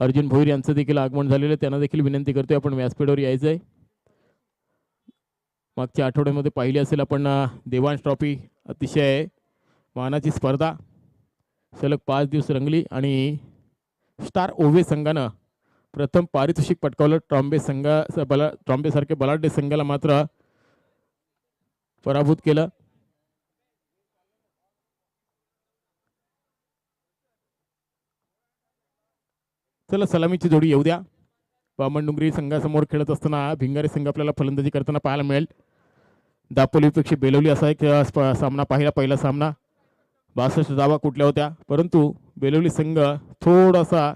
अर्जुन भोईर यांचं देखील आगमन झालेलं आहे. त्यांना देखील विनंती करतोय आपण व्यासपीठावर यायचं आहे. मागच्या आठवड्यामध्ये पाहिली असेल आपण देवांश ट्रॉफी अतिशय मानाची स्पर्धा सलग 5 दिवस रंगली आणि स्टार ओवे संघानं प्रथम पारितोषिक पटकावलं. ट्रॉम्बे सारखे बलाढ्य संघाला मात्र पराभूत केलं. चला सलामीची जोडी येऊ द्या. बामणडुंगरी संघासमोर खेळत असताना भिंगारी संघ आपल्याला फलंदाजी करताना पाहायला मिळेल. दापोलीपेक्षा बेलवली असा एक सामना पाहिला. पहिला सामना 62 धावा कुठल्या होत्या, परंतु बेलवली संघ थोडासा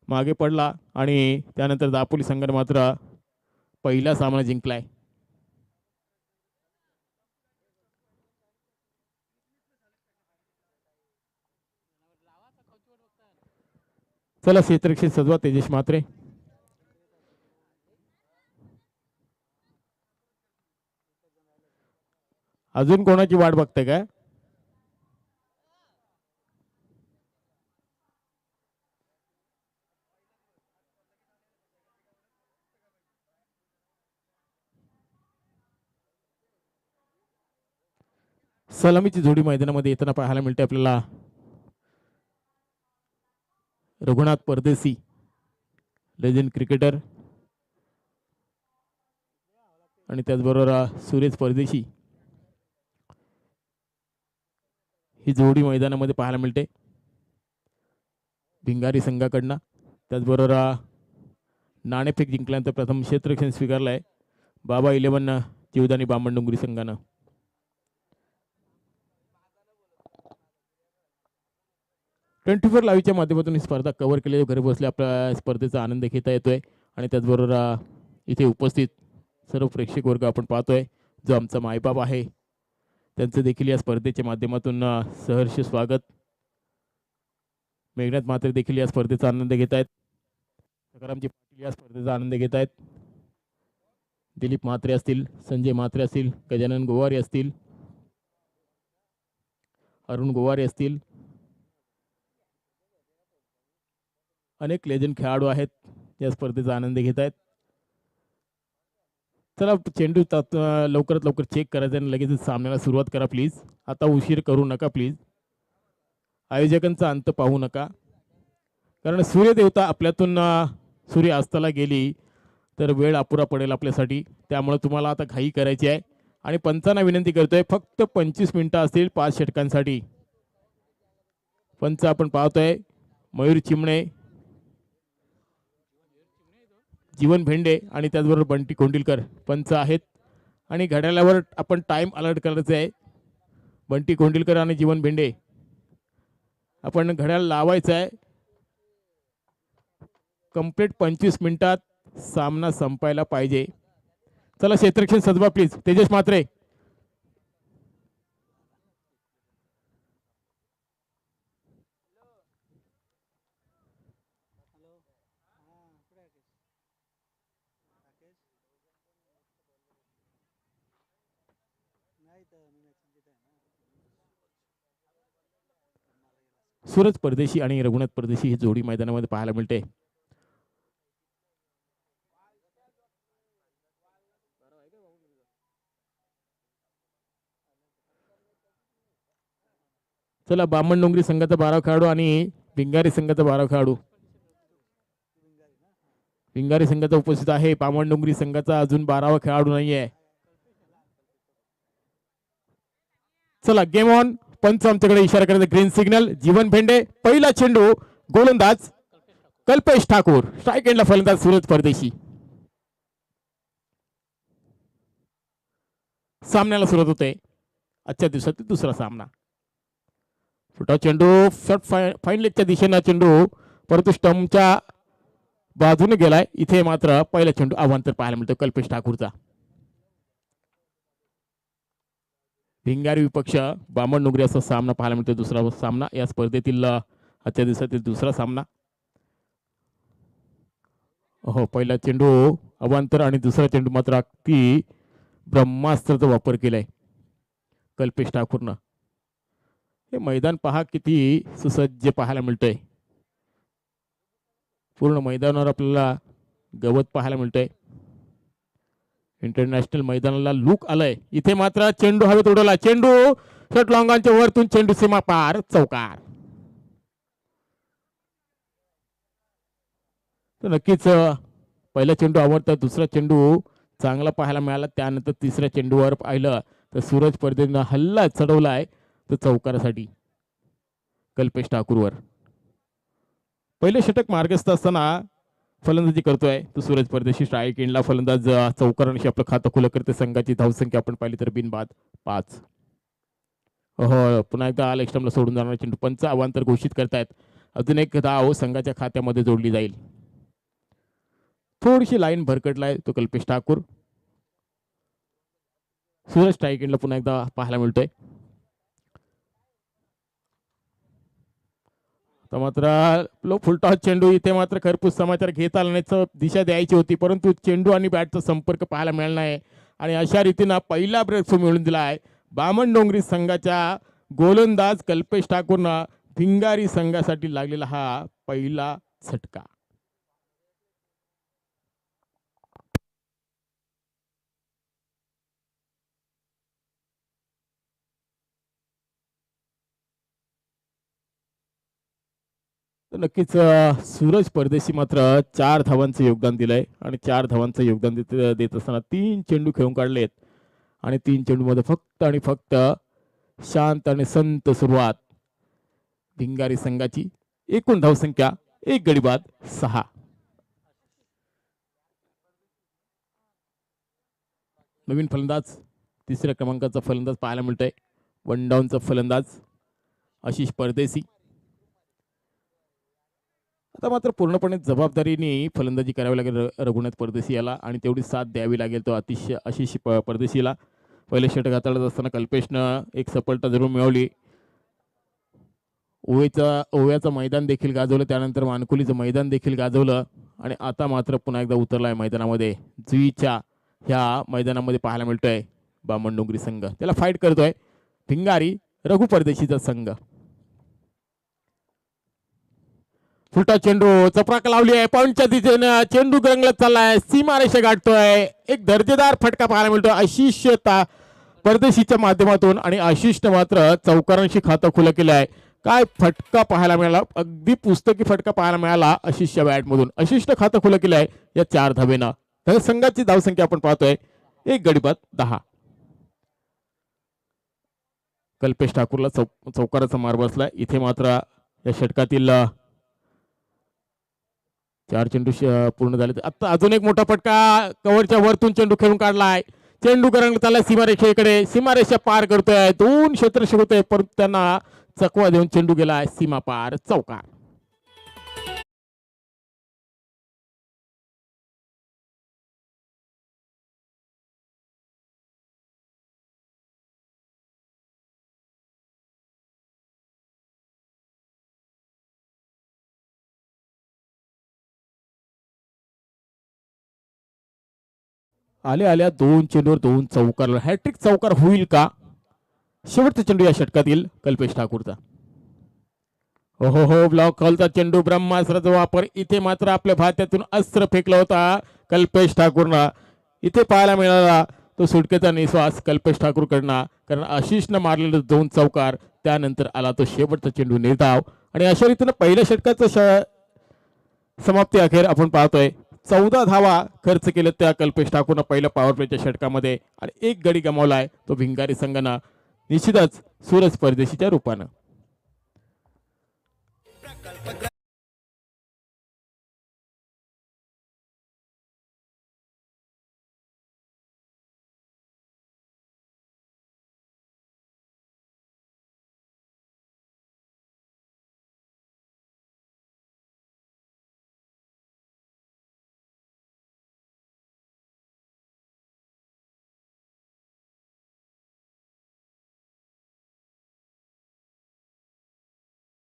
मागे पडला आणि त्यानंतर दापोली संघाने मात्र पहिला सामना जिंकलाय. चला क्षेत्ररक्षक सजवा तेजस म्हात्रे. अजून कोणाची वाट बघते काय? सलामीची जोडी मैदानामध्ये येताना पाहायला मिळते आपल्याला. रघुनाथ परदेशी लेजेंड क्रिकेटर आणि त्याचबरोबर सुरेश परदेशी ही जोडी मैदानामध्ये पाहायला मिळते भिंगारी संघाकडनं. त्याचबरोबर नाणेफेक जिंकल्यानंतर प्रथम क्षेत्ररक्षण स्वीकारलंय बाबा 11 जीवदानी बामणडुंगरी संघानं. ट्वेंटी4 लाईव्हच्या माध्यमातून ही स्पर्धा कव्हर केली. घरी बसले आपल्या स्पर्धेचा आनंद घेता येतोय आणि त्याचबरोबर इथे उपस्थित सर्व प्रेक्षक वर्ग आपण पाहतोय. जो आमचा मायबाप आहे त्यांचं देखील या स्पर्धेच्या माध्यमातून सहर्ष स्वागत. मेघनाथ म्हात्रे देखील या स्पर्धेचा आनंद घेत आहेत. सकारामजी पाटील या स्पर्धेचा आनंद घेत आहेत. दिलीप म्हात्रे असतील, संजय म्हात्रे असतील, गजानन गोवारी असतील, अरुण गोवारी असतील, अनेक लेजंड खेळाडू आहेत या स्पर्धेचा आनंद घेत आहेत. चला चेंडू लवकरात लवकर चेक करायचा आणि लगेच सामन्याला सुरुवात करा प्लीज. आता उशीर करू नका प्लीज. आयोजकांचा अंत पाहू नका, कारण सूर्यदेवता आपल्यातून सूर्य अस्ताला गेली तर वेळ अपुरा पडेल आपल्यासाठी. त्यामुळे तुम्हाला आता घाई करायची आहे आणि पंचांना विनंती करतोय फक्त 25 मिनिटं असतील 5 षटकांसाठी. पंच आपण पाहतोय मयूर चिमणे, जीवन भेंडे आणि त्याचबरोबर बंटी कोंडिलकर पंच आहेत. आणि घड्याळावर आपण टाइम अलर्ट करायचं आहे. बंटी कोंडिलकर आणि जीवन भेंडे आपण घड्याळ लावायचं आहे. कंप्लीट 25 मिनिटात सामना संपायला पाहिजे. चला क्षेत्ररक्षण सजवा प्लीज. तेजस म्हात्रे. सूरज परदेशी आणि रघुनाथ परदेशी ही जोडी मैदानामध्ये पाहायला मिळते. चला बामणडोंगरी संघाचा 12 खेळाडू आणि भिंगारी संघाचा 12 खेळाडू. भिंगारी संघाचा उपस्थित आहे. बामणडोंगरी संघाचा अजून 12वा खेळाडू नाहीये. चला गेम ऑन. पंच आमच्याकडे इशारा करते ग्रीन सिग्नल. जीवन भेंडे पहिला चेंडू. गोलंदाज कल्पेश ठाकूर. स्ट्राईक एंडला फलंदाज सूरज परदेशी. सामन्याला सुरुवात होते. आजच्या दिवसातील दुसरा सामना. छोटा चेंडू शॉट फाईन लेगच्या दिशेनं चेंडू परंतु स्टंपच्या बाजूने गेलाय. इथे मात्र पहिला चेंडू अवांतर पाहायला मिळतो कल्पेश ठाकूरचा. भिंगारी विपक्ष बामणडोंगरी असा सामना पाहायला मिळतो. दुसरा सामना या स्पर्धेतील आजच्या दिवसातील दुसरा सामना. हो पहिला चेंडू अवांतर आणि दुसरा चेंडू मात्र अगदी ब्रह्मास्त्राचा वापर केलाय कल्पेश ठाकूरनं. हे मैदान पहा किती सुसज्ज पाहायला मिळतंय. पूर्ण मैदानावर आपल्याला गवत पाहायला मिळतंय. इंटरनॅशनल मैदानाला लुक आलंय. इथे मात्र चेंडू हवेत उडवला. चेंडू शॉट लॉंगांच्या वरतून चेंडू सीमा पार चौकार. तर नक्कीच पहिला चेंडू आवडता, दुसरा चेंडू चांगला पाहायला मिळाला. त्यानंतर तिसऱ्या चेंडूवर पाहिलं तर सूरज परदेशीनं हल्ला चढवलाय तर चौकारासाठी कल्पेश ठाकूरवर. पहिले षटक मार्गस्थ असताना फलंदाजी करतोय तो सूरज परदेशी. स्ट्राईक एंडला फलंदाज चौकारांशी आपलं खातं खुलं करते. संघाची धावसंख्या आपण पाहिली तर बिनबाद 5. हो, पुन्हा एकदा आल एक्स्ट्रामला सोडून जाणार चेंडू. पंच अवांतर घोषित करतायत. अजून एक धाव संघाच्या खात्यामध्ये जोडली जाईल. थोडीशी लाईन भरकटलाय तो कल्पेश ठाकूर. सूरज स्ट्राईक एंडला पुन्हा एकदा पाहायला मिळतोय. तर मात्र फुलटॉस चेंडू. इथे मात्र खरपूस समाचार घेता आल्याचं दिशा द्यायची होती, परंतु चेंडू आणि बॅटचा संपर्क पाहायला मिळाला नाही आणि अशा रीतीनं पहिला ब्रेक मिळून दिला आहे बामणडोंगरी संघाच्या गोलंदाज कल्पेश ठाकूरनं. भिंगारी संघासाठी लागलेला हा पहिला झटका. तर नक्कीच सूरज परदेशी मात्र 4 धावांचं योगदान दिलंय आणि 4 धावांचं योगदान देत असताना 3 चेंडू खेळून काढलेत आणि 3 चेंडूमध्ये फक्त आणि फक्त शांत आणि संत सुरुवात भिंगारी संघाची. एकूण धावसंख्या 1 गडी बाद 6. नवीन फलंदाज तिसऱ्या क्रमांकाचा फलंदाज पाहायला मिळतोय. वन डाऊनचा फलंदाज आशिष परदेशी. आता मात्र पूर्णपणे जबाबदारीने फलंदाजी करावी लागेल रघुनाथ परदेशी याला आणि तेवढी साथ द्यावी लागेल तो आशिष परदेशीला. पहिले षटक हाताळत असताना कल्पेशनं एक सफलता जरूर मिळवली. ओव्याचं मैदान देखील गाजवलं, त्यानंतर मानकुलीचं मैदान देखील गाजवलं आणि आता मात्र पुन्हा एकदा उतरलाय मैदानामध्ये. जुईच्या ह्या मैदानामध्ये पाहायला मिळतोय बामणडोंगरी संघ. त्याला फाईट करतोय भिंगारी रघु परदेशीचा संघ. फुलटा चेंडू चपराक लावली आहे. पॉईंटच्या दिशेने चेंडू रंगलत चाललाय. सीमारेषा गाठतोय. एक दर्जेदार फटका पाहायला मिळतोय आशिष परदेशीच्या माध्यमातून आणि आशिषनं मात्र चौकारांशी खातं खुलं केलं आहे. काय फटका पाहायला मिळाला, अगदी पुस्तकी फटका पाहायला मिळाला आशिषच्या बॅटमधून. आशिषनं खातं खुलं केलं आहे या 4 धावेनं. तर संघाची धावसंख्या आपण पाहतोय 1 गडी बाद 10. कल्पेश ठाकूरला चौकाराचा मार बसलाय. इथे मात्र या षटकातील 4 चेंडू पूर्ण झाले. आता अजून एक मोठा फटका कव्हरच्या वरतून चेंडू खेळून काढलाय. चेंडू करंग त्याला सीमारेषेकडे, सीमारेषा पार करतोय. 2 क्षेत्ररक्षक होते परंतु त्यांना चकवा देऊन चेंडू गेलाय सीमा पार चौकार. आल्या 2 चेंडूवर 2 चौकार. हॅट्रिक चौकार होईल का? शेवटचा चेंडू या षटकातील कल्पेश ठाकूरचा. हो, ब्लॉक कॉलचा चेंडू, ब्रह्मास्त्राचा वापर. इथे मात्र आपल्या भात्यातून अस्त्र फेकला होता कल्पेश ठाकूरना. इथे पाहायला मिळाला तो सुटकेचा निश्वास कल्पेश ठाकूरकडनं, कारण आशिषनं मारलेलं 2 चौकार. त्यानंतर आला तो शेवटचा चेंडू निर्धाव आणि अशा रीतीनं पहिल्या षटकाचं समाप्ती अखेर आपण पाहतोय. 14 धावा खर्च केले त्या कल्पेश ठाकूरनं पहिल्या पॉवर प्लेच्या षटकामध्ये आणि 1 गडी गमावलाय तो भिंगारी संघानं निश्चितच सूरज परदेशीच्या रूपानं.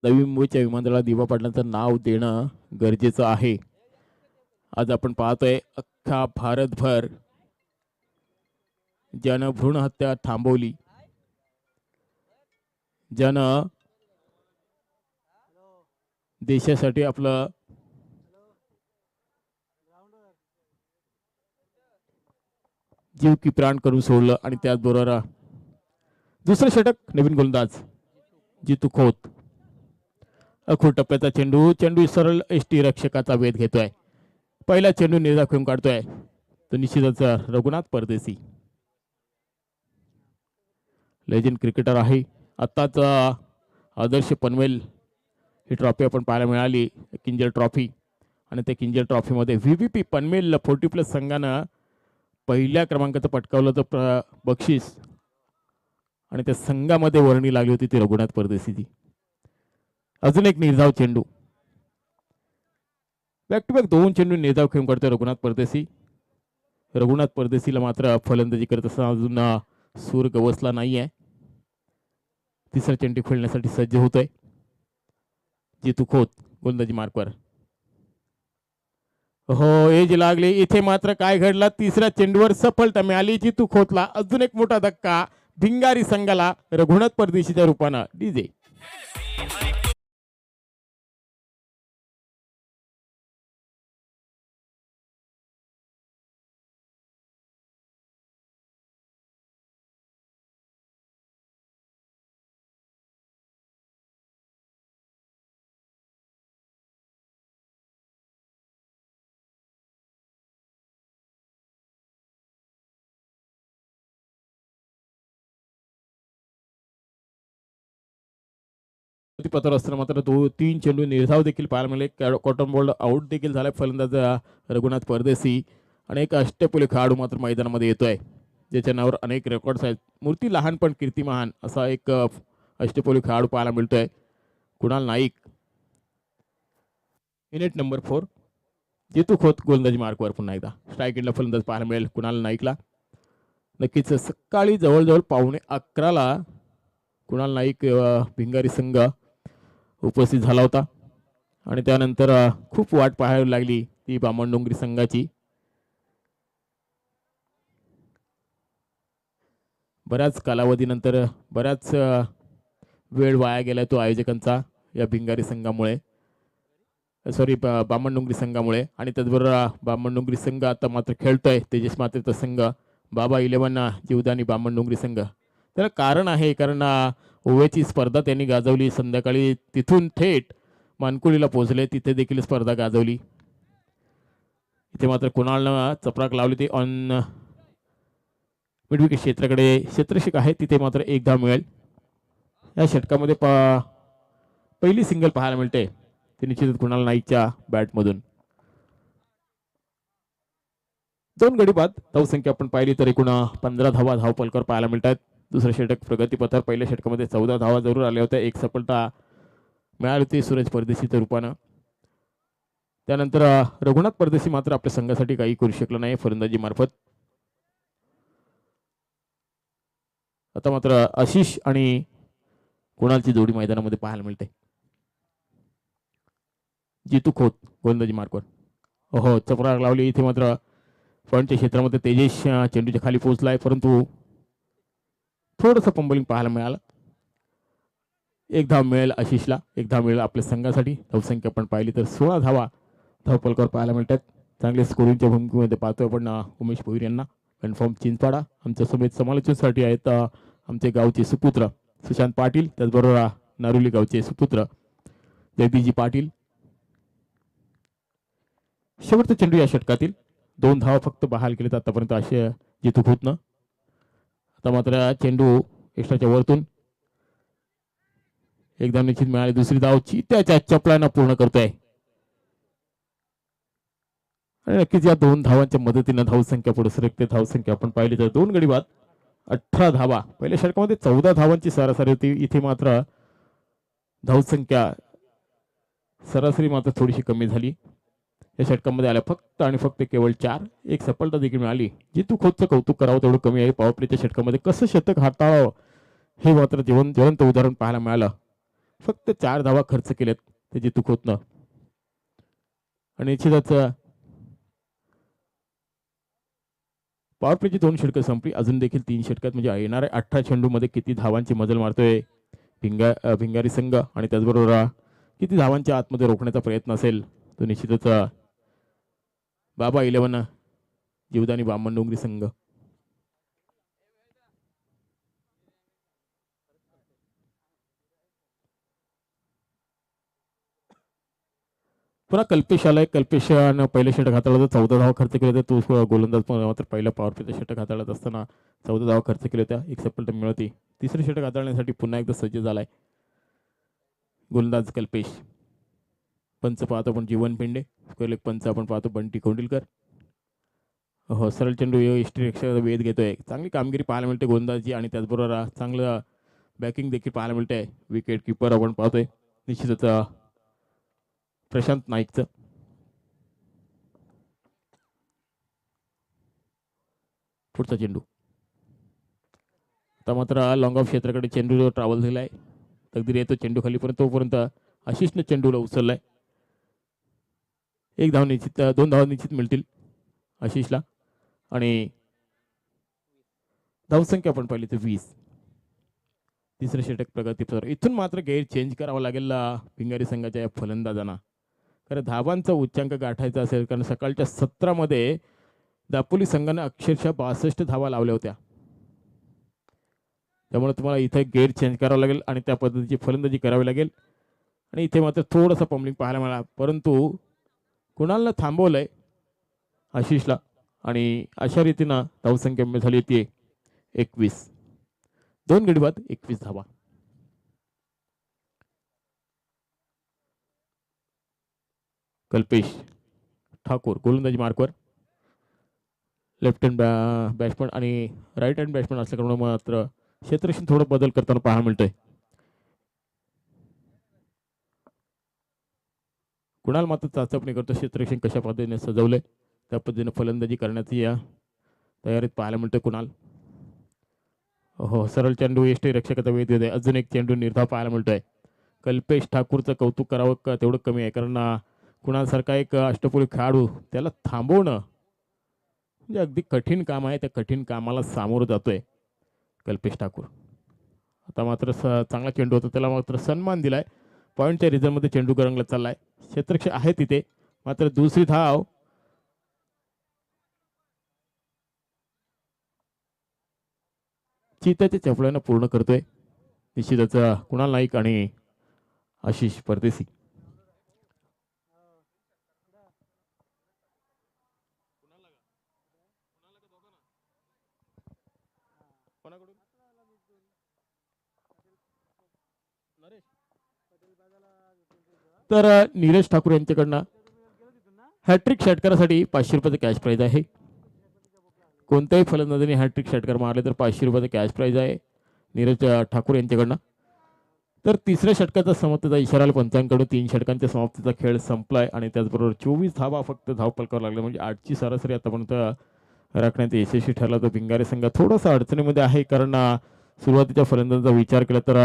नवी मुंबईच्या विमानतळाला दिवा पाटलांचं नाव देणं गरजेचं आहे. आज आपण पाहतोय अख्खा भारतभर ज्यानं भ्रूण हत्या थांबवली, ज्यानं देशासाठी आपलं जीव की प्राण करून सोडलं आणि त्याचबरोबर दुसरं षटक नवीन गोलंदाज जितू खोत. अखूट टप्प्याचा चेंडू चेंडू सरळ एसटी रक्षकाचा वेध घेतोय. पहिला चेंडू निर्धाव खेळून काढतोय तो निश्चितच रघुनाथ परदेशी. लेजंड क्रिकेटर आहे. आत्ताच आदर्श पनवेल ही ट्रॉफी आपण पाहायला मिळाली, किंजल ट्रॉफी. आणि त्या किंजल ट्रॉफीमध्ये व्हीव्हीपी पनवेल 40+ संघानं पहिल्या क्रमांकाचं पटकावलं तर बक्षीस आणि त्या संघामध्ये वर्णी लागली होती ती रघुनाथ परदेशीची. अजून एक निर्धाव चेंडू. बॅक टू बॅक 2 चेंडू निर्धाव खेळून काढतोय रघुनाथ परदेशी. रघुनाथ परदेशीला मात्र फलंदाजी करत असताना अजून सूर गवसला नाहीये. तिसरा चेंडू खेळण्यासाठी सज्ज होतोय जितू खोत गोलंदाजी मार्कवर. हो एज लागली. इथे मात्र काय घडलं, तिसऱ्या चेंडूवर सफलता मिळाली जितू खोतला. अजून एक मोठा धक्का भिंगारी संघाला रघुनाथ परदेशीच्या रूपानं. डीजे पत्र असताना मात्र 2-3 चेंडू निर्धाव देखील पाहायला मिळाले. कॉटन बॉल्ड आउट देखील झालाय फलंदाज रघुनाथ परदेशी. आणि एक अष्टपैलू खेळाडू मात्र मैदानामध्ये येतोय ज्याच्या नावावर अनेक रेकॉर्ड्स आहेत. मूर्ती लहान पण कीर्ती महान असा एक अष्टपैलू खेळाडू पाहायला मिळतोय कुणाल नाईक. मिनिट नंबर 4 जितू खोत गोलंदाजी मार्कवर. पुन्हा एकदा स्ट्राईक एंडला फलंदाज पाहायला मिळेल कुणाल नाईकला. नक्कीच सकाळी जवळजवळ 11:15 कुणाल नाईक भिंगारी संघ उपस्थित झाला होता आणि त्यानंतर खूप वाट पाहायला लागली ती बामणडोंगरी संघाची. बऱ्याच कालावधीनंतर बऱ्याच वेळ वाया गेला तो आयोजकांचा या भिंगारी संघामुळे, सॉरी बामणडोंगरी संघामुळे. आणि त्याचबरोबर बामणडोंगरी संघ आता मात्र खेळतोय तेजस मातेचा संघ बाबा 11 जीवदानी बामणडोंगरी संघ. त्याला कारण आहे, कारण ओवेची स्पर्धा त्यांनी गाजवली. संध्याकाळी तिथून थेट मानकुळीला पोहोचले, तिथे देखील स्पर्धा गाजवली. इथे मात्र कुणालनं चपराक लावली ती ऑन मिडविकेट क्षेत्राकडे क्षेत्ररक्षक आहे तिथे मात्र एक धाव मिळेल. या षटकामध्ये पहिली सिंगल पाहायला मिळते ते निश्चितच कुणाल नाईकच्या बॅटमधून. 2 गडी बाद धावसंख्या आपण पाहिली तर एकूण 15 धावा धावपलकावर पाहायला मिळतात. दुसरं षटक प्रगतीपथावर. पहिल्या षटकामध्ये 14 धावा जरूर आल्या होत्या. एक सफलता मिळाली होती सूरज परदेशीच्या रूपानं. त्यानंतर रघुनाथ परदेशी मात्र आपल्या संघासाठी काही करू शकला नाही फलंदाजी मार्फत. आता मात्र आशिष आणि कुणालची जोडी मैदानामध्ये पाहायला मिळते. जितू खोत गोलंदाजी मार्कवर. हो चपराक लावली. इथे मात्र पॉईंटच्या क्षेत्रामध्ये तेजेश चेंडूच्या खाली पोहोचलाय, परंतु थोडंसं पंबलिंग पाहायला मिळालं. एक धाव मिळेल आशिषला, एक धाव मिळेल आपल्या संघासाठी. धावसंख्या आपण पाहिली तर 16 धावा धावपलकावर पाहायला मिळतात. चांगले स्कोरिंगच्या भूमिकेमध्ये पाहतोय आपण उमेश भोईर यांना. कन्फर्म चिंचपाडा आमच्या समेत समालोचनासाठी आहेत आमचे गावचे सुपुत्र सुशांत पाटील, त्याचबरोबर नारुली गावचे सुपुत्र जगदीजी पाटील. शेवटचा चेंडू या षटकातील 2 धावा फक्त बहाल केलेत आतापर्यंत असे जितू खोतनं. आता मात्र चेंडू एक्स्ट्राच्या वरतून एक धाव निश्चित मिळाली. दुसरी धावची त्याच्या चपलानं पूर्ण करतोय आणि नक्कीच या 2 धावांच्या मदतीनं धावसंख्या पुढे सरकते. धावसंख्या आपण पाहिली तर 2 गडी बाद 18 धावा. पहिल्या षटकामध्ये 14 धावांची सरासरी होती. इथे मात्र धावसंख्या सरासरी मात्र थोडीशी कमी झाली. या षटकामध्ये आल्या फक्त आणि फक्त केवळ 4. एक सफलता देखील मिळाली. जितू खोतचं कौतुक करावं तेवढं कमी आहे. पॉवर प्लेच्या षटकामध्ये कसं शतक हाताळावं हे मात्र ज्वलंत उदाहरण पाहायला मिळालं. फक्त 4 धावा खर्च केलेत ते जितू खोतनं. आणि निश्चितच पॉवर प्लेची 2 षटकं संपली. अजून देखील 3 षटकात म्हणजे येणाऱ्या 18 चेंडूमध्ये किती धावांची मजल मारतोय भिंगारी संघ आणि त्याचबरोबर किती धावांच्या आतमध्ये रोखण्याचा प्रयत्न असेल तो निश्चितच बाबा 11 जीवदानी बामणडोंगरी संघ. पुन्हा कल्पेश आलाय. कल्पेशानं पहिले षटक हाताळलं तर 14 धावा खर्च केले होते. तो गोलंदाज मात्र पहिल्या पॉवर प्लेचं षटक हाताळत असताना 14 धावा खर्च केल्या होत्या. एक सफलता मिळवती. तिसरे षटक हाताळण्यासाठी पुन्हा एकदा सज्ज झालाय गोलंदाज कल्पेश. पंच पाहतो आपण जीवन पेंडे. स्क्वेअर पंच आपण पाहतो बंटी कोंडिलकर. हो, सरळ चेंडू यष्टीरक्षकाचा वेध घेतोय. चांगली कामगिरी पाहायला मिळते गोलंदाजी आणि त्याचबरोबर चांगलं बॅकिंग देखील पाहायला मिळते. विकेट किपर आपण पाहतोय निश्चितच प्रशांत नाईकचं. पुढचा चेंडू आता मात्र लॉंग ऑफ क्षेत्राकडे चेंडू ट्रॅव्हल झालाय. तकदीर येतो चेंडू खालीपर्यंत. तोपर्यंत आशिषनं चेंडूला उचललाय. एक धाव निश्चित, 2 धावा निश्चित मिळतील आशिषला. आणि धावसंख्या आपण पाहिली तर 20. तिसरं षटक प्रगतीपथावर. इथून मात्र गेअर चेंज करावा लागेल भिंगारी संघाच्या या फलंदाजांना. कारण धावांचा उच्चांक गाठायचा असेल, कारण सकाळच्या सत्रामध्ये दापोली संघाने अक्षरशः 62 धावा लावल्या होत्या. त्यामुळे तुम्हाला इथे गेअर चेंज करावं लागेल आणि त्या पद्धतीची फलंदाजी करावी लागेल. आणि इथे मात्र थोडंसं पम्बलिंग पाहायला मिळाला, परंतु कुणालनं थांबवलंय आशिषला आणि अशा रीतीनं धावसंख्या झाली होती 21. 2 गडी बाद 21 धावा. कल्पेश ठाकूर गोलंदाजी मार्कवर. लेफ्ट हँड बॅट्समन आणि राईट हँड बॅट्समन असल्याकडून मात्र क्षेत्ररक्षण थोडं बदल करताना पाहायला मिळतोय. कुणाल मात्र चाचपणी करतो क्षेत्ररक्षण कशा पद्धतीने सजवलंय त्या पद्धतीने फलंदाजी करण्याची या तयारीत पाहायला मिळतोय कुणाल. हो, सरळ चेंडू यष्टी रक्षकाचा वेध देत आहे. अजून एक चेंडू निर्धाव पाहायला मिळतोय. कल्पेश ठाकूरचं कौतुक करावं का तेवढं कमी आहे, कारण कुणालसारखा एक अष्टपैलू खेळाडू त्याला थांबवणं म्हणजे अगदी कठीण काम आहे. त्या कठीण कामाला सामोरं जातोय कल्पेश ठाकूर. आता मात्र चांगला चेंडू होता, त्याला मात्र सन्मान दिलाय. पॉईंटच्या रिझल्टमध्ये चेंडू गरंगला चाललाय. क्षेत्ररक्षक आहे तिथे, मात्र दुसरी धाव चित्याच्या चपळ्यानं पूर्ण करतोय निश्चितच कुणाल नाईक आणि आशिष परदेशी. तर नीरज ठाकूर यांच्याकडनं हॅट्रिक षटकारासाठी 500 रुपयाचं कॅश प्राईज आहे. कोणत्याही फलंदाजाने हॅट्रिक षटकार मारले तर 500 रुपयाचं कॅश प्राईज आहे नीरज ठाकूर यांच्याकडनं. तर तिसऱ्या षटकाचा समाप्तीचा इशारा पंचांकडून 3 षटकांच्या समाप्तीचा खेळ संपलाय आणि त्याचबरोबर 24 धावा फक्त धावफलकावर लागल्या, म्हणजे 8ची सरासरी आतापर्यंत राखण्यात यशस्वी ठरला. तर भिंगारी संघ थोडासा अडचणीमध्ये आहे, कारण सुरुवातीच्या फलंदाजाचा विचार केला तर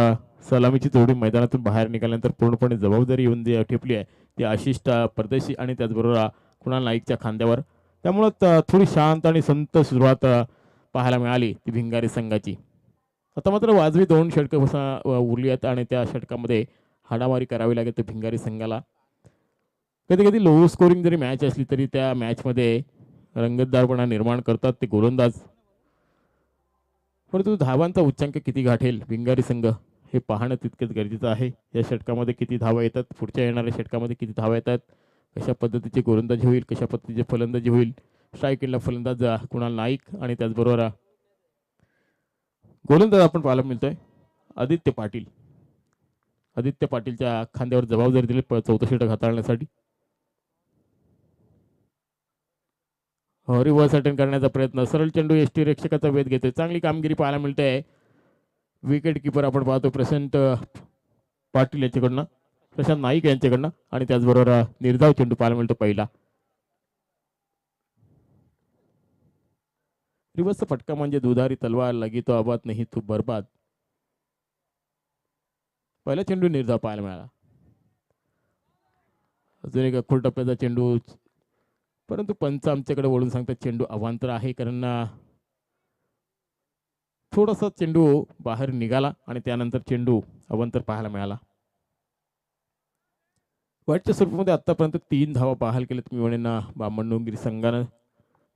सलामीची जोडी मैदानातून बाहेर निघाल्यानंतर पूर्णपणे जबाबदारी येऊन ठेपली आहे ती आशिष परदेशी आणि त्याचबरोबर कुणाल नाईकच्या खांद्यावर. त्यामुळं थोडी शांत आणि संत सुरुवात पाहायला मिळाली ती भिंगारी संघाची. आता मात्र वाजवी 2 षटकं उरली आहेत आणि त्या षटकामध्ये हाणामारी करावी लागेल तर भिंगारी संघाला. कधी कधी लो स्कोरिंग जरी मॅच असली तरी त्या मॅचमध्ये रंगतदारपणा निर्माण करतात ते गोलंदाज, परंतु धावांचा उच्चांक किती गाठेल भिंगारी संघ हे पाहणं तितकंच गरजेचं आहे. या षटकामध्ये किती धावा येतात, पुढच्या येणाऱ्या षटकामध्ये किती धावा येतात, कशा पद्धतीची गोलंदाजी होईल, कशा पद्धतीची फलंदाजी होईल. स्ट्राईक एंडला फलंदाज कुणाल नाईक आणि त्याचबरोबर गोलंदाज आपण पाहायला मिळतोय आदित्य पाटील. आदित्य पाटीलच्या खांद्यावर जबाबदारी दिली 14 षटक हाताळण्यासाठी. रिव्हर्स अटेंड करण्याचा प्रयत्न, सरळ चेंडू यष्टी रक्षकाचा वेध घेतोय. चांगली कामगिरी पाहायला मिळते. विकेट किपर आपण पाहतो प्रशांत पाटील यांच्याकडनं, प्रशांत नाईक यांच्याकडनं आणि त्याचबरोबर निर्धाव चेंडू पाहायला मिळतो पहिला. रिव्हर्सचा फटका म्हणजे दुधारी तलवार, लगी तो आबाद नाही तू बरबाद. पहिला चेंडू निर्धाव पाहायला मिळाला. अजून एक अखोल टप्प्याचा चेंडू, परंतु पंच आमच्याकडे वळून सांगतात चेंडू अवांतर आहे, कारण थोडासा चेंडू बाहेर निघाला आणि त्यानंतर चेंडू अवांतर पाहायला मिळाला. वाईटच्या स्वरूपामध्ये आतापर्यंत 3 धावा बहाल केल्यात मी म्हणेन बामणडोंगरी संघानं.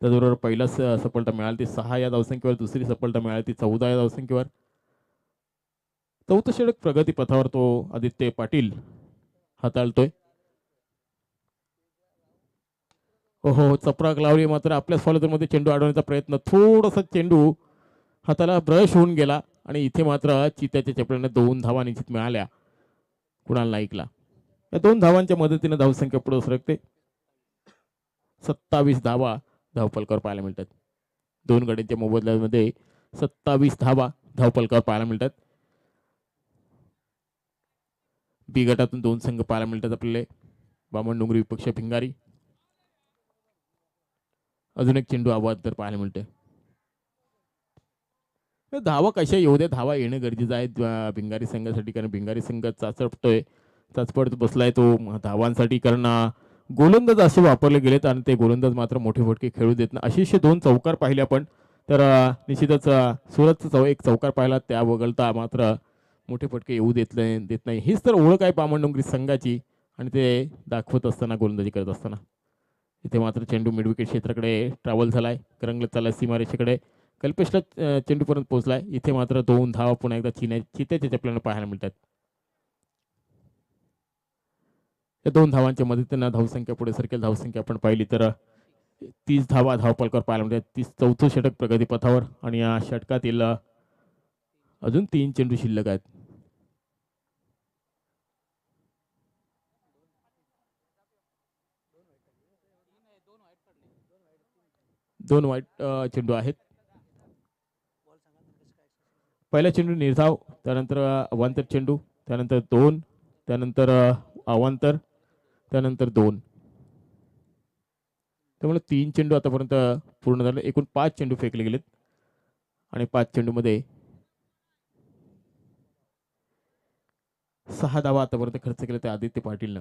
त्याचबरोबर पहिला सफलता मिळाली ती 6 या धावसंख्येवर, दुसरी सफलता मिळाली ती 14 या धावसंख्येवर. चौथं षटक प्रगतीपथावर तो आदित्य पाटील हाताळतोय. हो चपराक लावली मात्र आपल्याच फॉलोमध्ये चेंडू अडवण्याचा प्रयत्न, थोडासा चेंडू हाताला ब्रश होऊन गेला आणि इथे मात्र चित्याच्या चपल्याने 2 धावा निश्चित मिळाल्या कुणाल नाईकला. या 2 धावांच्या मदतीने धावसंख्या पुढे सरकते. 27 धावा धावपलकावर पाहायला मिळतात. 2 गड्यांच्या मोबदल्यामध्ये 27 धावा धावपलकावर पाहायला मिळतात. बी गटातून 2 संघ पाहायला मिळतात आपल्याला. बामणडोंगरी विपक्ष भिंगारी. अजून एक चेंडू आवाज तर पाहायला मिळते. धावा कशा येऊ द्या, धावा येणं गरजेचं आहे भिंगारी संघासाठी, कारण भिंगारी संघ चाचपडत बसलाय तो धावांसाठी, कारण गोलंदाज असे वापरले गेलेत आणि ते गोलंदाज मात्र मोठे फटके खेळू देत नाही. अशीशे 2 चौकार पाहिले आपण तर निश्चितच सुरतचा एक चौकार पाहिला, त्या वगळता मात्र मोठे फटके येऊ देत नाही. हीच तर ओळख आहे बामणडोंगरी संघाची आणि ते दाखवत असताना, गोलंदाजी करत असताना. इथे मात्र चेंडू मिडविकेट क्षेत्राकडे ट्रॅव्हल झालाय, करंगलत चाललाय सीमारेषेकडे, कल्पेशला चेंडूपर्यंत पोहोचलाय. इथे मात्र 2 धावा पुन्हा एकदा चित्याच्या चपल्यानं पाहायला मिळतात. या 2 धावांच्या मदतीनं धावसंख्या पुढे सरकेल. धावसंख्या आपण पाहिली तर 30 धावा धावपलकावर पाहायला मिळतात. 34 षटक प्रगतीपथावर आणि या षटकातील अजून 3 चेंडू शिल्लक आहेत. दोन वाईट चेंडू आहेत. पहिला चेंडू निर्धाव, त्यानंतर अवांतर चेंडू, त्यानंतर 2, त्यानंतर अवांतर, त्यानंतर 2. त्यामुळे 3 चेंडू आतापर्यंत पूर्ण झाले. एकूण 5 चेंडू फेकले गेलेत आणि 5 चेंडूमध्ये 6 धावा आतापर्यंत खर्च केले ते आदित्य पाटीलनं.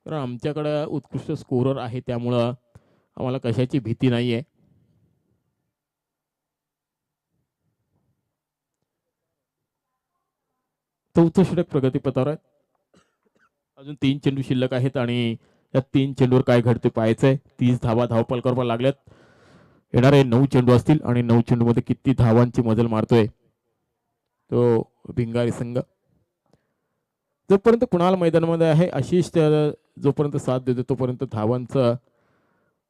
कारण आमच्याकडं उत्कृष्ट स्कोरर आहे, त्यामुळं आम्हाला कशाची भीती नाहीये. चौथं षटक प्रगतीपथावर आहे. अजून 3 चेंडू शिल्लक आहेत आणि या 3 चेंडूवर काय घडते पाहायचंय. 30 धावा धावपलकावर लागल्यात. येणारे 9 चेंडू असतील आणि 9 चेंडूमध्ये किती धावांची मजल मारतोय तो भिंगारी संघ. जोपर्यंत कुणाल मैदानामध्ये आहे, आशिष जोपर्यंत साथ देतो तोपर्यंत धावांचं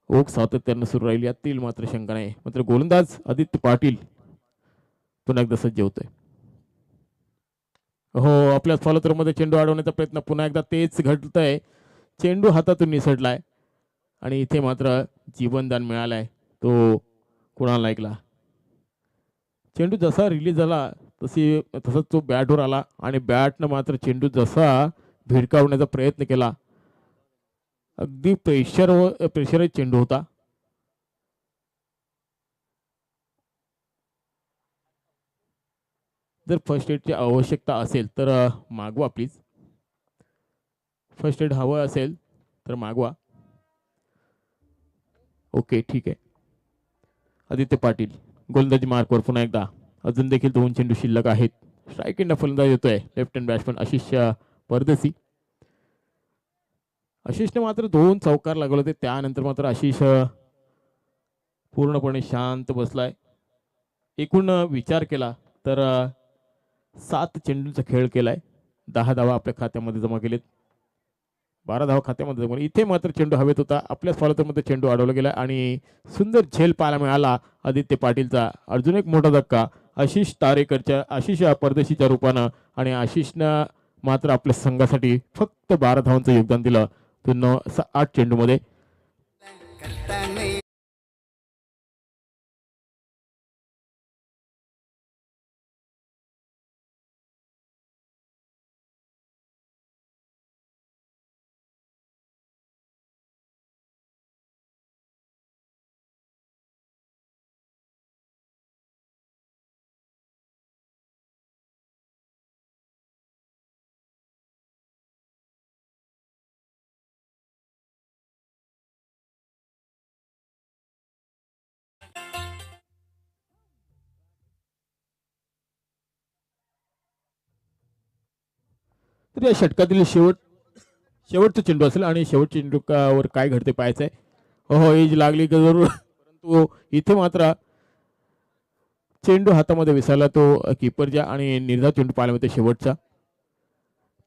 ओघ सातत्यानं सुरू राहील, यातील मात्र शंका नाही. मात्र गोलंदाज आदित्य पाटील पुन्हा एकदा सज्ज होतोय. हो, आपल्या फॉलोथ्रोमध्ये चेंडू अडवण्याचा प्रयत्न पुन्हा एकदा तेच घडतंय. चेंडू हातातून निसटलाय आणि इथे मात्र जीवनदान मिळालाय तो कुणाल नाईकला. चेंडू जसा रिलीज झाला तसंच तो बॅटवर आला आणि बॅटनं मात्र चेंडू जसा भिडकावण्याचा प्रयत्न केला, अगदी प्रेशर चेंडू होता. जर फर्स्ट एडची आवश्यकता असेल तर मागवा प्लीज. फर्स्ट एड हवं असेल तर मागवा. ओके, ठीक आहे. आदित्य पाटील गोलंदाजी मार्कवर पुन्हा एकदा. अजून देखील 2 चेंडू शिल्लक आहेत. स्ट्राईक एंड फलंदाज येतोय लेफ्ट हँड बॅट्समन आशिष परदेसी. आशिषने मात्र 2 चौकार लागवले होते, त्यानंतर मात्र आशिष पूर्णपणे शांत बसलाय. एकूण विचार केला तर 7 चेंडूंचा खेळ केलाय. 10 धावा आपल्या खात्यामध्ये जमा केलेत. 12 धावा खात्यामध्ये जमा. इथे मात्र चेंडू हवेत होता. आपल्याच फॉलोथ्रोमध्ये चेंडू अडवला गेला आणि सुंदर झेल पाहायला मिळाला आदित्य पाटीलचा. अजून एक मोठा धक्का आशिष परदेशीच्या रूपानं, आणि आशिषनं मात्र आपल्या संघासाठी फक्त 12 धावांचं योगदान दिलं. तो 8 चेंडूमध्ये. तर या षटकातील शेवटचा चेंडू असेल आणि शेवटच्या चेंडूवर काय घडते पाहायचंय. हो एज लागली का जरूर, परंतु इथे मात्र चेंडू हातामध्ये विसरला तो कीपरच्या आणि निर्धाव चेंडू पाहायला मिळते शेवटचा.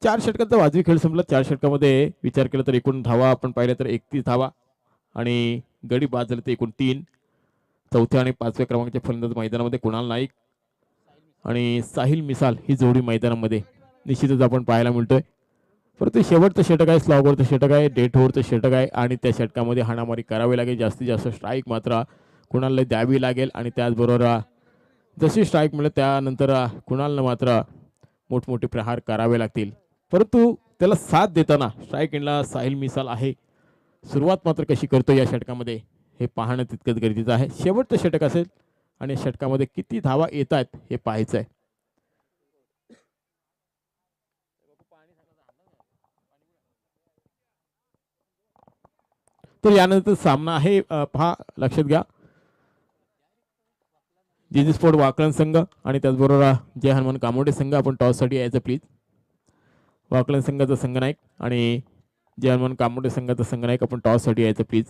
4 षटकांचा वाजवी खेळ संपला. 4 षटकामध्ये विचार केला तर एकूण धावा आपण पाहिल्या तर 31 धावा आणि गडी बाद झाले ते एकूण 3. चौथ्या आणि 5व्या क्रमांकाच्या फलंदाज मैदानामध्ये कुणाल नाईक आणि साहिल मिसाल ही जोडी मैदानामध्ये निश्चितच आपण पाहायला मिळतोय. परंतु शेवटचं षटक आहे, स्लॉगवरचं षटक आहे, डेट ओव्हरचं षटक आहे आणि त्या षटकामध्ये हाणामारी करावी लागेल. जास्तीत जास्त स्ट्राईक मात्र कुणालला द्यावी लागेल आणि त्याचबरोबर जशी स्ट्राईक मिळेल त्यानंतर कुणालनं मात्र मोठमोठे प्रहार करावे लागतील. परंतु त्याला साथ देताना स्ट्राईक एंडला साहिल मिसाल आहे. सुरुवात मात्र कशी करतो या षटकामध्ये हे पाहणं तितकंच गरजेचं आहे. शेवटचं षटक असेल आणि षटकामध्ये किती धावा येत आहेत हे पाहायचं आहे. तर यानंतर सामना आहे पहा लक्षात घ्या. जीजी स्पोर्ट वाकलन संघ आणि त्याचबरोबर जय हनुमान कामोडे संघ. आपण टॉससाठी यायचं प्लीज. वाकलन संघाचा संघनायक आणि जय हनुमान कामोडे संघाचा संघनायक आपण टॉससाठी यायचं प्लीज.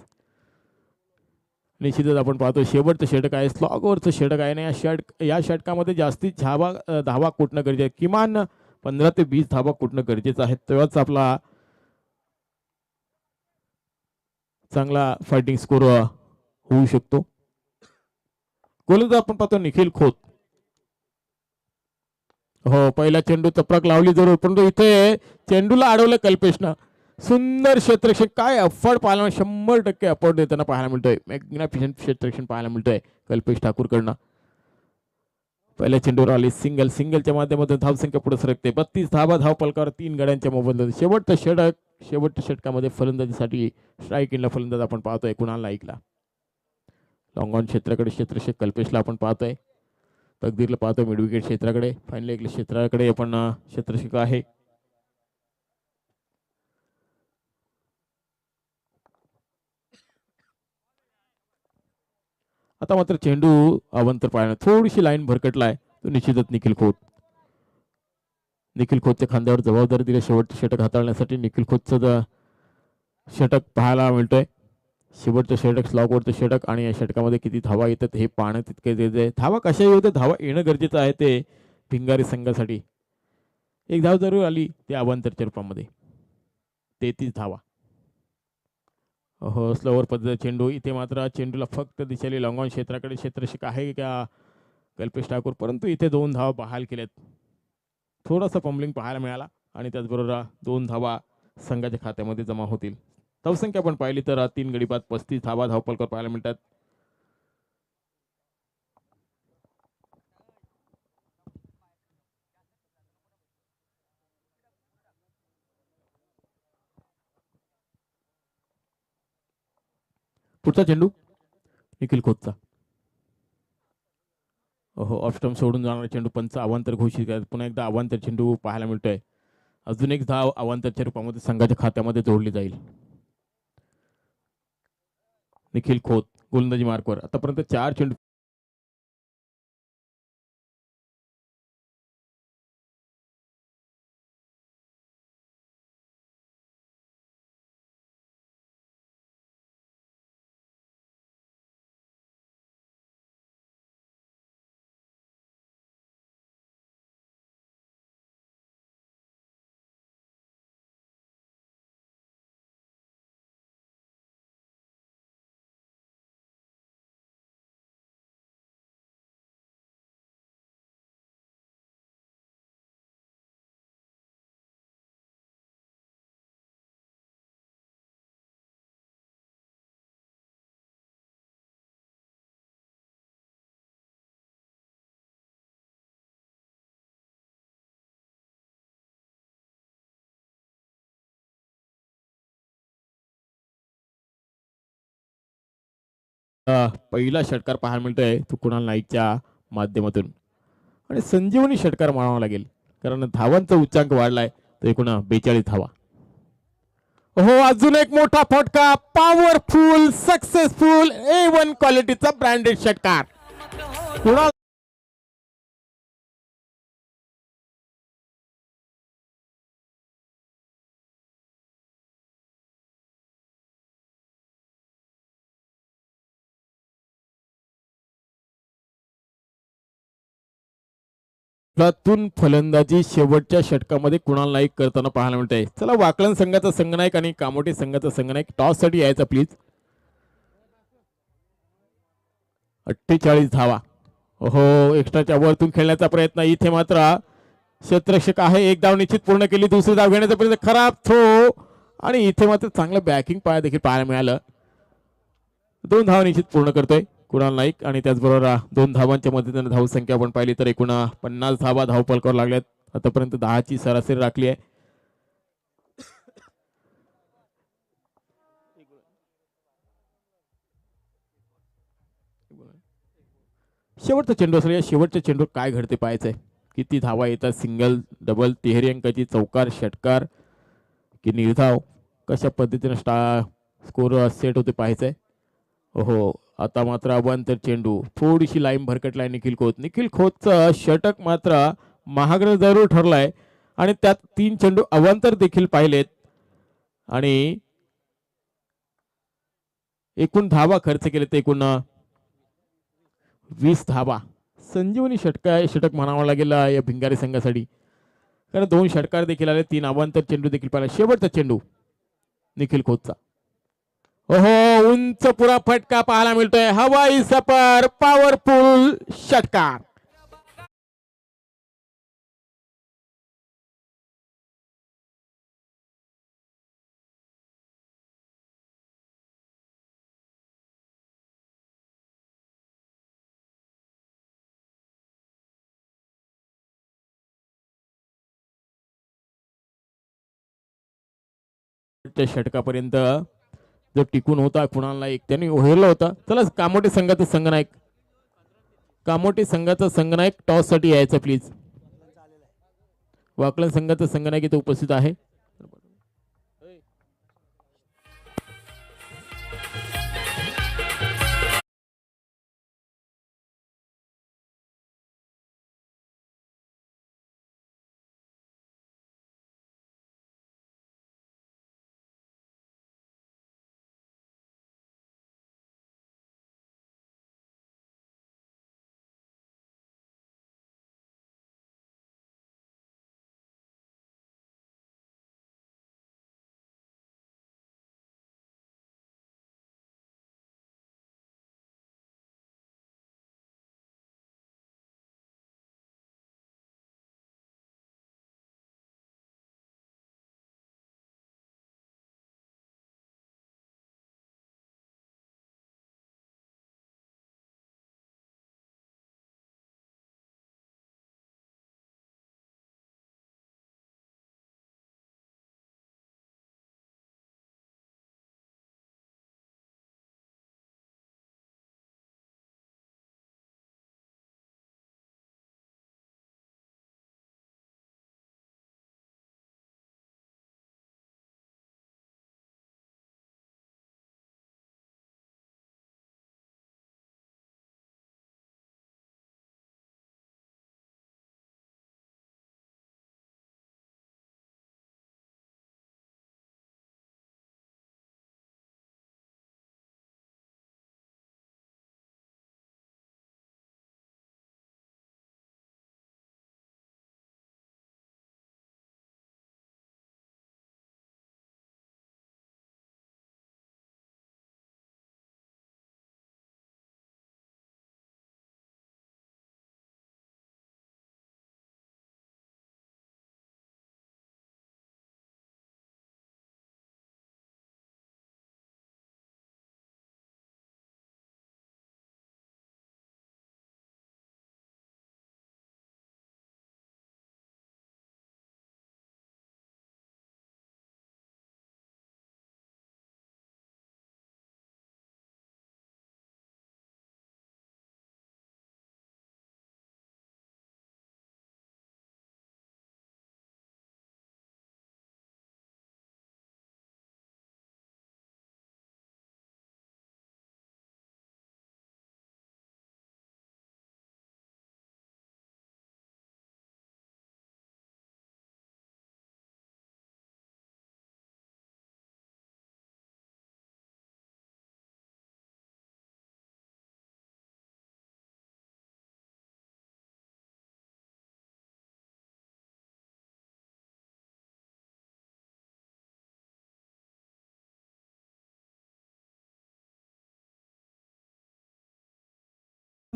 निश्चितच आपण पाहतो शेवटचं षटक आहे, स्लॉगवरचं षटक आहे ना. या षटकामध्ये जास्तीत धावा कुठणं गरजेचं आहे. किमान 15 ते 20 धावा कुठणं गरजेचं आहे. तेव्हाच आपला चांगला फायटिंग स्कोर होऊ शकतो. गोलंदाज आपण पाहतो निखिल खोत. हो पहिला चेंडू चपराक लावली जरूर, परंतु इथे चेंडूला अडवलं कल्पेशनं. सुंदर क्षेत्ररक्षण, काय अफड पाहायला 100% अफोर्ड देताना पाहायला मिळतोय. मॅग्निफिशंट क्षेत्ररक्षण पाहायला मिळतोय कल्पेश ठाकूरकडनं. पहिल्या चेंडूवर आली सिंगलच्या माध्यमातून धावसंख्या पुढे सरकते. 32 धावा धावपलकावर 3 गड्यांच्या मोबदल्यात. शेवटच्या षटकामध्ये फलंदाजीसाठी स्ट्राईक एंडला फलंदाज आपण पाहतोय कुणाल नाईकला. लॉंग ऑन क्षेत्राकडे क्षेत्ररक्षक कल्पेशला आपण पाहतोय. तकदीरला पाहतोय मिड विकेट क्षेत्राकडे. फायनल एक क्षेत्राकडे आपण क्षेत्ररक्षक आहे. आता मात्र चेंडू अवंतर पाहिला, थोडीशी लाईन भरकटलाय तो निश्चितच निखिल खोतच्या खांद्यावर जबाबदारी दिली शेवटचं षटक हाताळण्यासाठी. निखिल खोतचं षटक पाहायला मिळतोय. शेवटचं षटक स्लॉगवरचं षटक आणि या षटकामध्ये किती धावा येतात हे पाहणं तितके गरजेचं आहे. धावा कशाही होते, धावा येणं गरजेचं आहे ते भिंगारी संघासाठी. एक धाव जरूर आली ते अवांतरच्या रूपामध्ये. 33 धावा. हो स्लोवर पद्धतीचा चेंडू. इथे मात्र चेंडूला फक्त दिशेली लॉंग ऑन क्षेत्राकडे क्षेत्ररक्षक आहे का कल्पेश ठाकूर, परंतु इथे 2 धावा बहाल केल्यात. थोडासा पंबलिंग पाहायला मिळाला आणि त्याचबरोबर 2 धावा संघाच्या खात्यामध्ये जमा होतील. धावसंख्या आपण पाहिली तर 3 गडी बाद 35 धावा धावपलकर पाहायला मिळतात. पुढचा चेंडू निखिल खोतचा. हो ऑफ स्टंप सोडून जाणारा चेंडू पंच अवांतर घोषित करत. पुन्हा एकदा अवांतर चेंडू पाहायला मिळतोय. अजून एक धाव अवांतरच्या रूपामध्ये संघाच्या खात्यामध्ये जोडली जाईल. निखिल खोत गोलंदाजी मार्कवर आतापर्यंत 4 चेंडू पहिला षटकार पाहायला मिळतोय तो कुणाल नाईकच्या माध्यमातून आणि संजीवनी षटकार मानावा लागेल कारण धावांचा उच्चांक वाढलाय तो एकूण 42 धावा. हो अजून एक मोठा फटका, पॉवरफुल सक्सेसफुल A1 क्वालिटीचा ब्रँडेड षटकार. कुणाल त्यातून फलंदाजी शेवटच्या षटकामध्ये कुणाल नाईक करताना पाहायला मिळते. चला वाकलन संघाचा संघनायक आणि कामोठे संघाचा संघनायक टॉस साठी यायचा प्लीज. 48 धावा. हो एक्स्ट्राच्या वरतून खेळण्याचा प्रयत्न इथे मात्र क्षेत्ररक्षक आहे. एक धाव निश्चित पूर्ण केली. दुसरी धाव घेण्याचा प्रयत्न खराब थ्रो आणि इथे मात्र चांगलं बॅकिंग पाया देखील पाहायला मिळालं. 2 धाव निश्चित पूर्ण करतोय कुणाल नाईक आणि त्याचबरोबर 2 धावांच्या मदतीने धावसंख्या आपण पाहिली तर एकूण 50 धावा धावपलकावर लागल्यात. आतापर्यंत 10ची सरासरी राखली आहे. शेवटचा चेंडू असेल. या शेवटच्या चेंडू काय घडते पाहायचंय. किती धावा येतात. सिंगल डबल तिहेरी अंकाची चौकार षटकार की निर्धाव कशा पद्धतीने स्कोर सेट होते पाहायचंय. हो आता मात्र अवांतर चेंडू थोडीशी लाईन भरकटलाय निखिल खोत. निखिल खोतचं षटक मात्र महागडं जरूर ठरलाय आणि त्यात 3 चेंडू अवांतर देखील पाहिलेत आणि एकूण धावा खर्च केले ते एकूण 20 धावा. संजीवनी षटक म्हणावं लागेल या भिंगारी संघासाठी कारण 2 षटकार देखील आले. 3 अवांतर चेंडू देखील पाहिला. शेवटचा चेंडू निखिल खोतचा. ओहो उंच पुरा फटका पाहायला मिळतोय. हवाई सफर पॉवरफुल षटकार. षटकापर्यंत जो टिकून होता कुणाल नाईक त्यांनी ओहेरला होता. चला कामोठे संघाचा संघनायक कामोठे संघाचा संघनायक टॉस साठी यायचा प्लीज. वाकलन संघाचा संघनायक इथे उपस्थित आहे.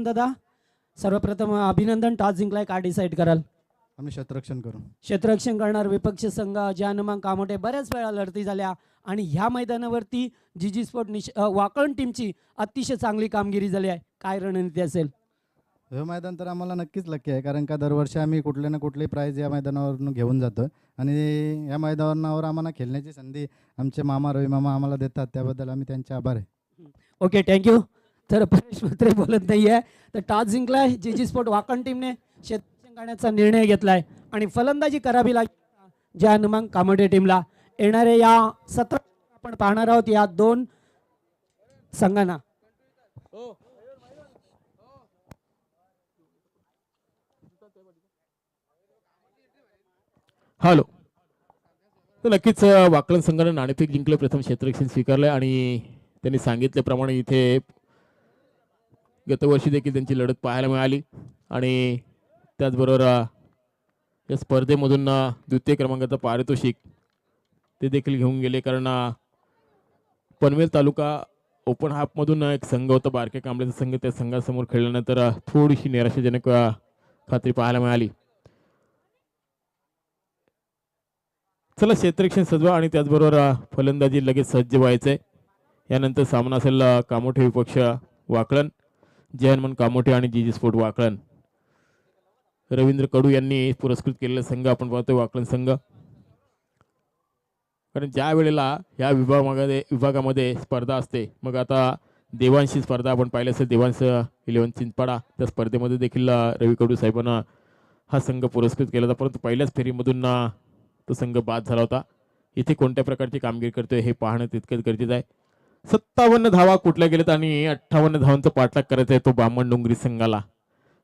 दादा सर्वप्रथम अभिनंदन. टॉस जिंकलाय, काय डिसाईड कराल? आम्ही क्षेत्ररक्षण करू. क्षेत्ररक्षण करणार विपक्ष संघ जानमंग कामोठे. बऱ्याच वेळा लढती झाल्या आणि ह्या मैदानावरती जीजी स्पोर्ट वाकण टीमची अतिशय चांगली कामगिरी झाली आहे. काय रणनीती असेल? हे मैदान तर आम्हाला नक्कीच लक्की आहे, कारण का दरवर्षी आम्ही कुठले ना कुठले प्राईज या मैदानावरून घेऊन जातो आणि या मैदानावर आम्हाला खेळण्याची संधी आमचे मामा रवी मामा आम्हाला देतात, त्याबद्दल आम्ही त्यांचे आभार आहे. Okay, thank you. तर परेश म्हात्रे बोलत नाही आहे. तर टॉस जिंकलाय जीजी स्पोर्ट वाकण टीमने. क्षेत्ररक्षण करण्याचा निर्णय घेतलाय आणि फलंदाजी करावी लागेल जानमंग कामोठे टीमला. येणारे या 17 आपण पाहणार आहोत या दोन संघांना. हॅलो. तर नक्कीच वाकलन संघाने नाणेफेक जिंकलं, प्रथम क्षेत्ररक्षण स्वीकारलंय आणि त्यांनी सांगितल्याप्रमाणे इथे गतवर्षी देखील त्यांची लढत पाहायला मिळाली आणि त्याचबरोबर या स्पर्धेमधून द्वितीय क्रमांकाचं पारितोषिक ते देखील घेऊन गेले. कारण पनवेल तालुका ओपन हाफमधून एक संघ होता बारक्या कांबळेचा संघ, त्या संघासमोर खेळल्यानंतर थोडीशी निराशाजनक खात्री पाहायला मिळाली. चला क्षेत्ररक्षण सजवा आणि त्याचबरोबर फलंदाजी लगेच सज्ज व्हायचंय. यानंतर सामना असेल कामोठे विपक्ष वाकळण, जयनमन कामोठे आणि जीजी स्पोर्ट वाकळण. रवींद्र कडू यांनी पुरस्कृत केलेला संघ आपण पाहतोय वाकळण संघ. कारण ज्या वेळेला या विभागामध्ये स्पर्धा असते, मग आता देवांशी स्पर्धा आपण पाहिली असेल, देवांश 11 चिंचपाडा, त्या स्पर्धेमध्ये देखील रवी कडू साहेबांना हा संघ पुरस्कृत केला होता, परंतु पहिल्याच फेरीमधून तो संघ बाद झाला होता. इथे कोणत्या प्रकारची कामगिरी करतोय हे पाहणं तितकंच गरजेचं आहे. 57 धावा कुठल्या गेलेत आणि 58 धावांचा पाठलाग करायचा आहे तो बामण डोंगरी संघाला.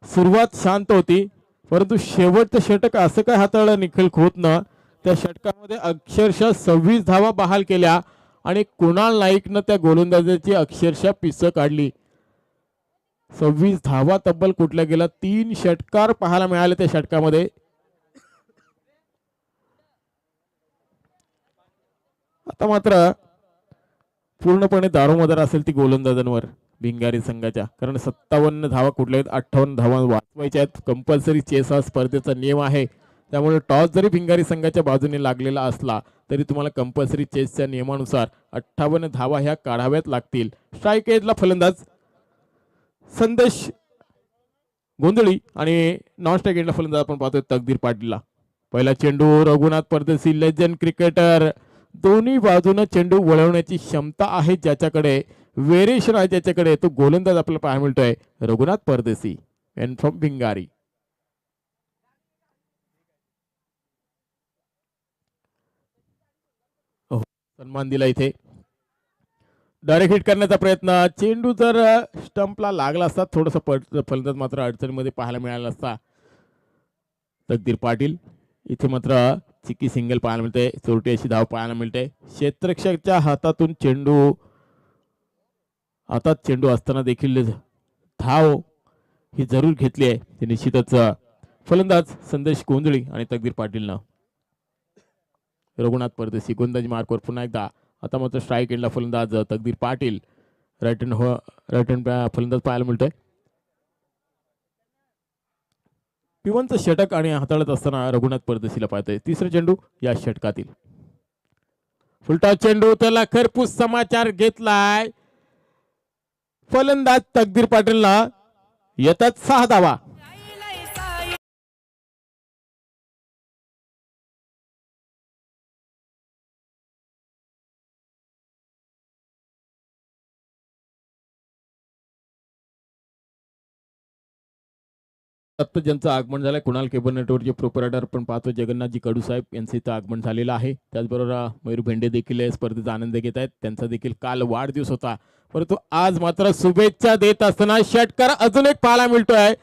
सुरुवात शांत होती, परंतु शेवटचं षटक असं काय हाताळलं निखिल खोतनं, त्या षटकामध्ये अक्षरशः 26 धावा बहाल केल्या आणि कुणाल नाईकनं त्या गोलंदाजाची अक्षरशः पिसं काढली. 26 धावा तब्बल कुठल्या गेला, 3 षटकार पाहायला मिळाले त्या षटकामध्ये. आता मात्र पूर्णपणे दारोमदार असेल ती गोलंदाजांवर भिंगारी संघाच्या, कारण 57 धावा कुठल्या आहेत, 58 धावा वाचवायच्या आहेत. कंपल्सरी चेस हा स्पर्धेचा नियम आहे, त्यामुळे टॉस जरी भिंगारी संघाच्या बाजूने लागलेला असला तरी तुम्हाला कंपल्सरी चेसच्या नियमानुसार 58 धावा ह्या काढाव्यात लागतील. स्ट्राईक एजला फलंदाज संदेश गोंधळी आणि नॉन स्ट्राईक एजला फलंदाज आपण पाहतोय तकदीर पाटीलला. पहिला चेंडू रघुनाथ परदेशी, लेजंड क्रिकेटर. दोन्ही बाजूने चेंडू वळवण्याची क्षमता आहे ज्याच्याकडे, व्हेरिएशन आहे ज्याच्याकडे, तो गोलंदाज आपल्याला पाहायला मिळतोय रघुनाथ परदेशी एंड फ्रॉम भिंगारी. सन्मान दिला इथे. डायरेक्ट हिट करण्याचा प्रयत्न, चेंडू जर स्टंपला लागला असता थोडस फलंदाज मात्र अडचणीमध्ये पाहायला मिळाला असता. तकदीर पाटील इथे मात्र चिकी सिंगल पाहायला मिळते, चोरटी अशी धाव पाहायला मिळते. क्षेत्ररक्षकाच्या हातातून चेंडू असताना देखील धाव ही जरूर घेतली आहे, ते निश्चितच फलंदाज संदेश गोंधळी आणि तकदीर पाटीलनं. रघुनाथ परदेशी गोलंदाजी मार्कवर पुन्हा एकदा. आता मात्र स्ट्राईक एंडला फलंदाज तकदीर पाटील, राईट हँड फलंदाज पाहायला मिळतोय. पिवनचं षटक आणि हाताळत असताना रघुनाथ परदेशीला पाहतोय. तिसरा चेंडू या षटकातील फुलटा चेंडू, त्याला खरपूस समाचार घेतलाय फलंदाज तकदीर पाटीलला. येतात 6 धावा. आता ज्यांचं आगमन झालंय, कुणाल केबल नेटवर्कचे प्रोपरायटर पण पाहतो जगन्नाथजी कडू साहेब यांचं इथं आगमन झालेलं आहे. त्याचबरोबर मयूर भेंडे देखील या स्पर्धेचा आनंद घेत आहेत. त्यांचा देखील काल वाढदिवस होता, परंतु आज मात्र शुभेच्छा देत असताना षटकार अजून एक पाहायला मिळतोय.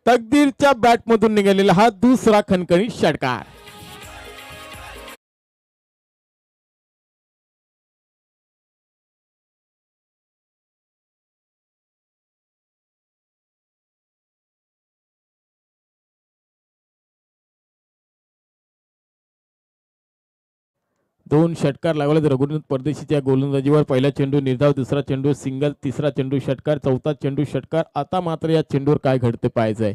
तकदीरच्या बॅटमधून निघालेला हा दुसरा खणखणी षटकार. 2 षटकार लागले रघुनाथ परदेशीच्या गोलंदाजीवर. पहिला चेंडू निर्धाव, दुसरा चेंडू सिंगल, तिसरा चेंडू षटकार, चौथा चेंडू षटकार. आता मात्र या चेंडूवर काय घडते पाहायचं आहे.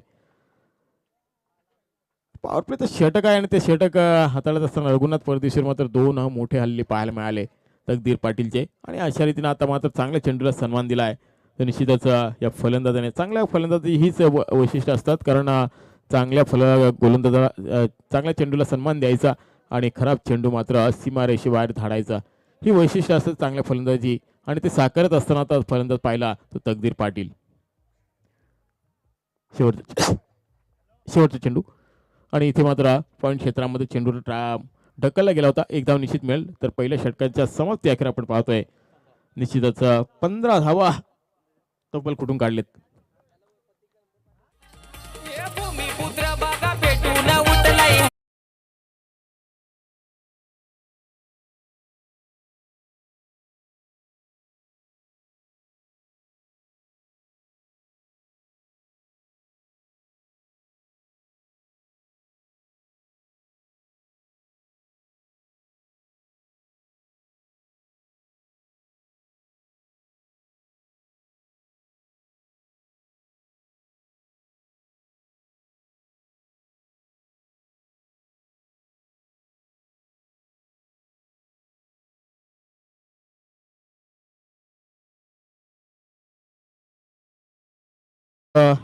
पॉवर प्ले तर षटक आहे आणि ते षटक हाताळत असताना रघुनाथ परदेशीवर मात्र 2 मोठे हल्ले पाहायला मिळाले तकदीर पाटीलचे. आणि अशा रीतीने आता मात्र चांगल्या चेंडूला सन्मान दिला आहे. तर निश्चितच या फलंदाजाने चांगल्या फलंदाजी हीच वैशिष्ट्य असतात. कारण चांगल्या गोलंदाजाला चांगल्या चेंडूला सन्मान द्यायचा आणि खराब चेंडू मात्र सीमारेषेबाहेर धाडायचा, ही वैशिष्ट्य असतात चांगल्या फलंदाजी. आणि ते साकारत असताना आता फलंदाज पाहिला तो तकदीर पाटील. शेवटचा चेंडू आणि इथे मात्र पॉईंट क्षेत्रामध्ये चेंडू ढकलला गेला होता. एक धाव निश्चित मिळेल. तर पहिल्या षटकाच्या समाप्ती अखेर आपण पाहतोय. निश्चितच 15 धावा तब्बल कुठून काढलेत.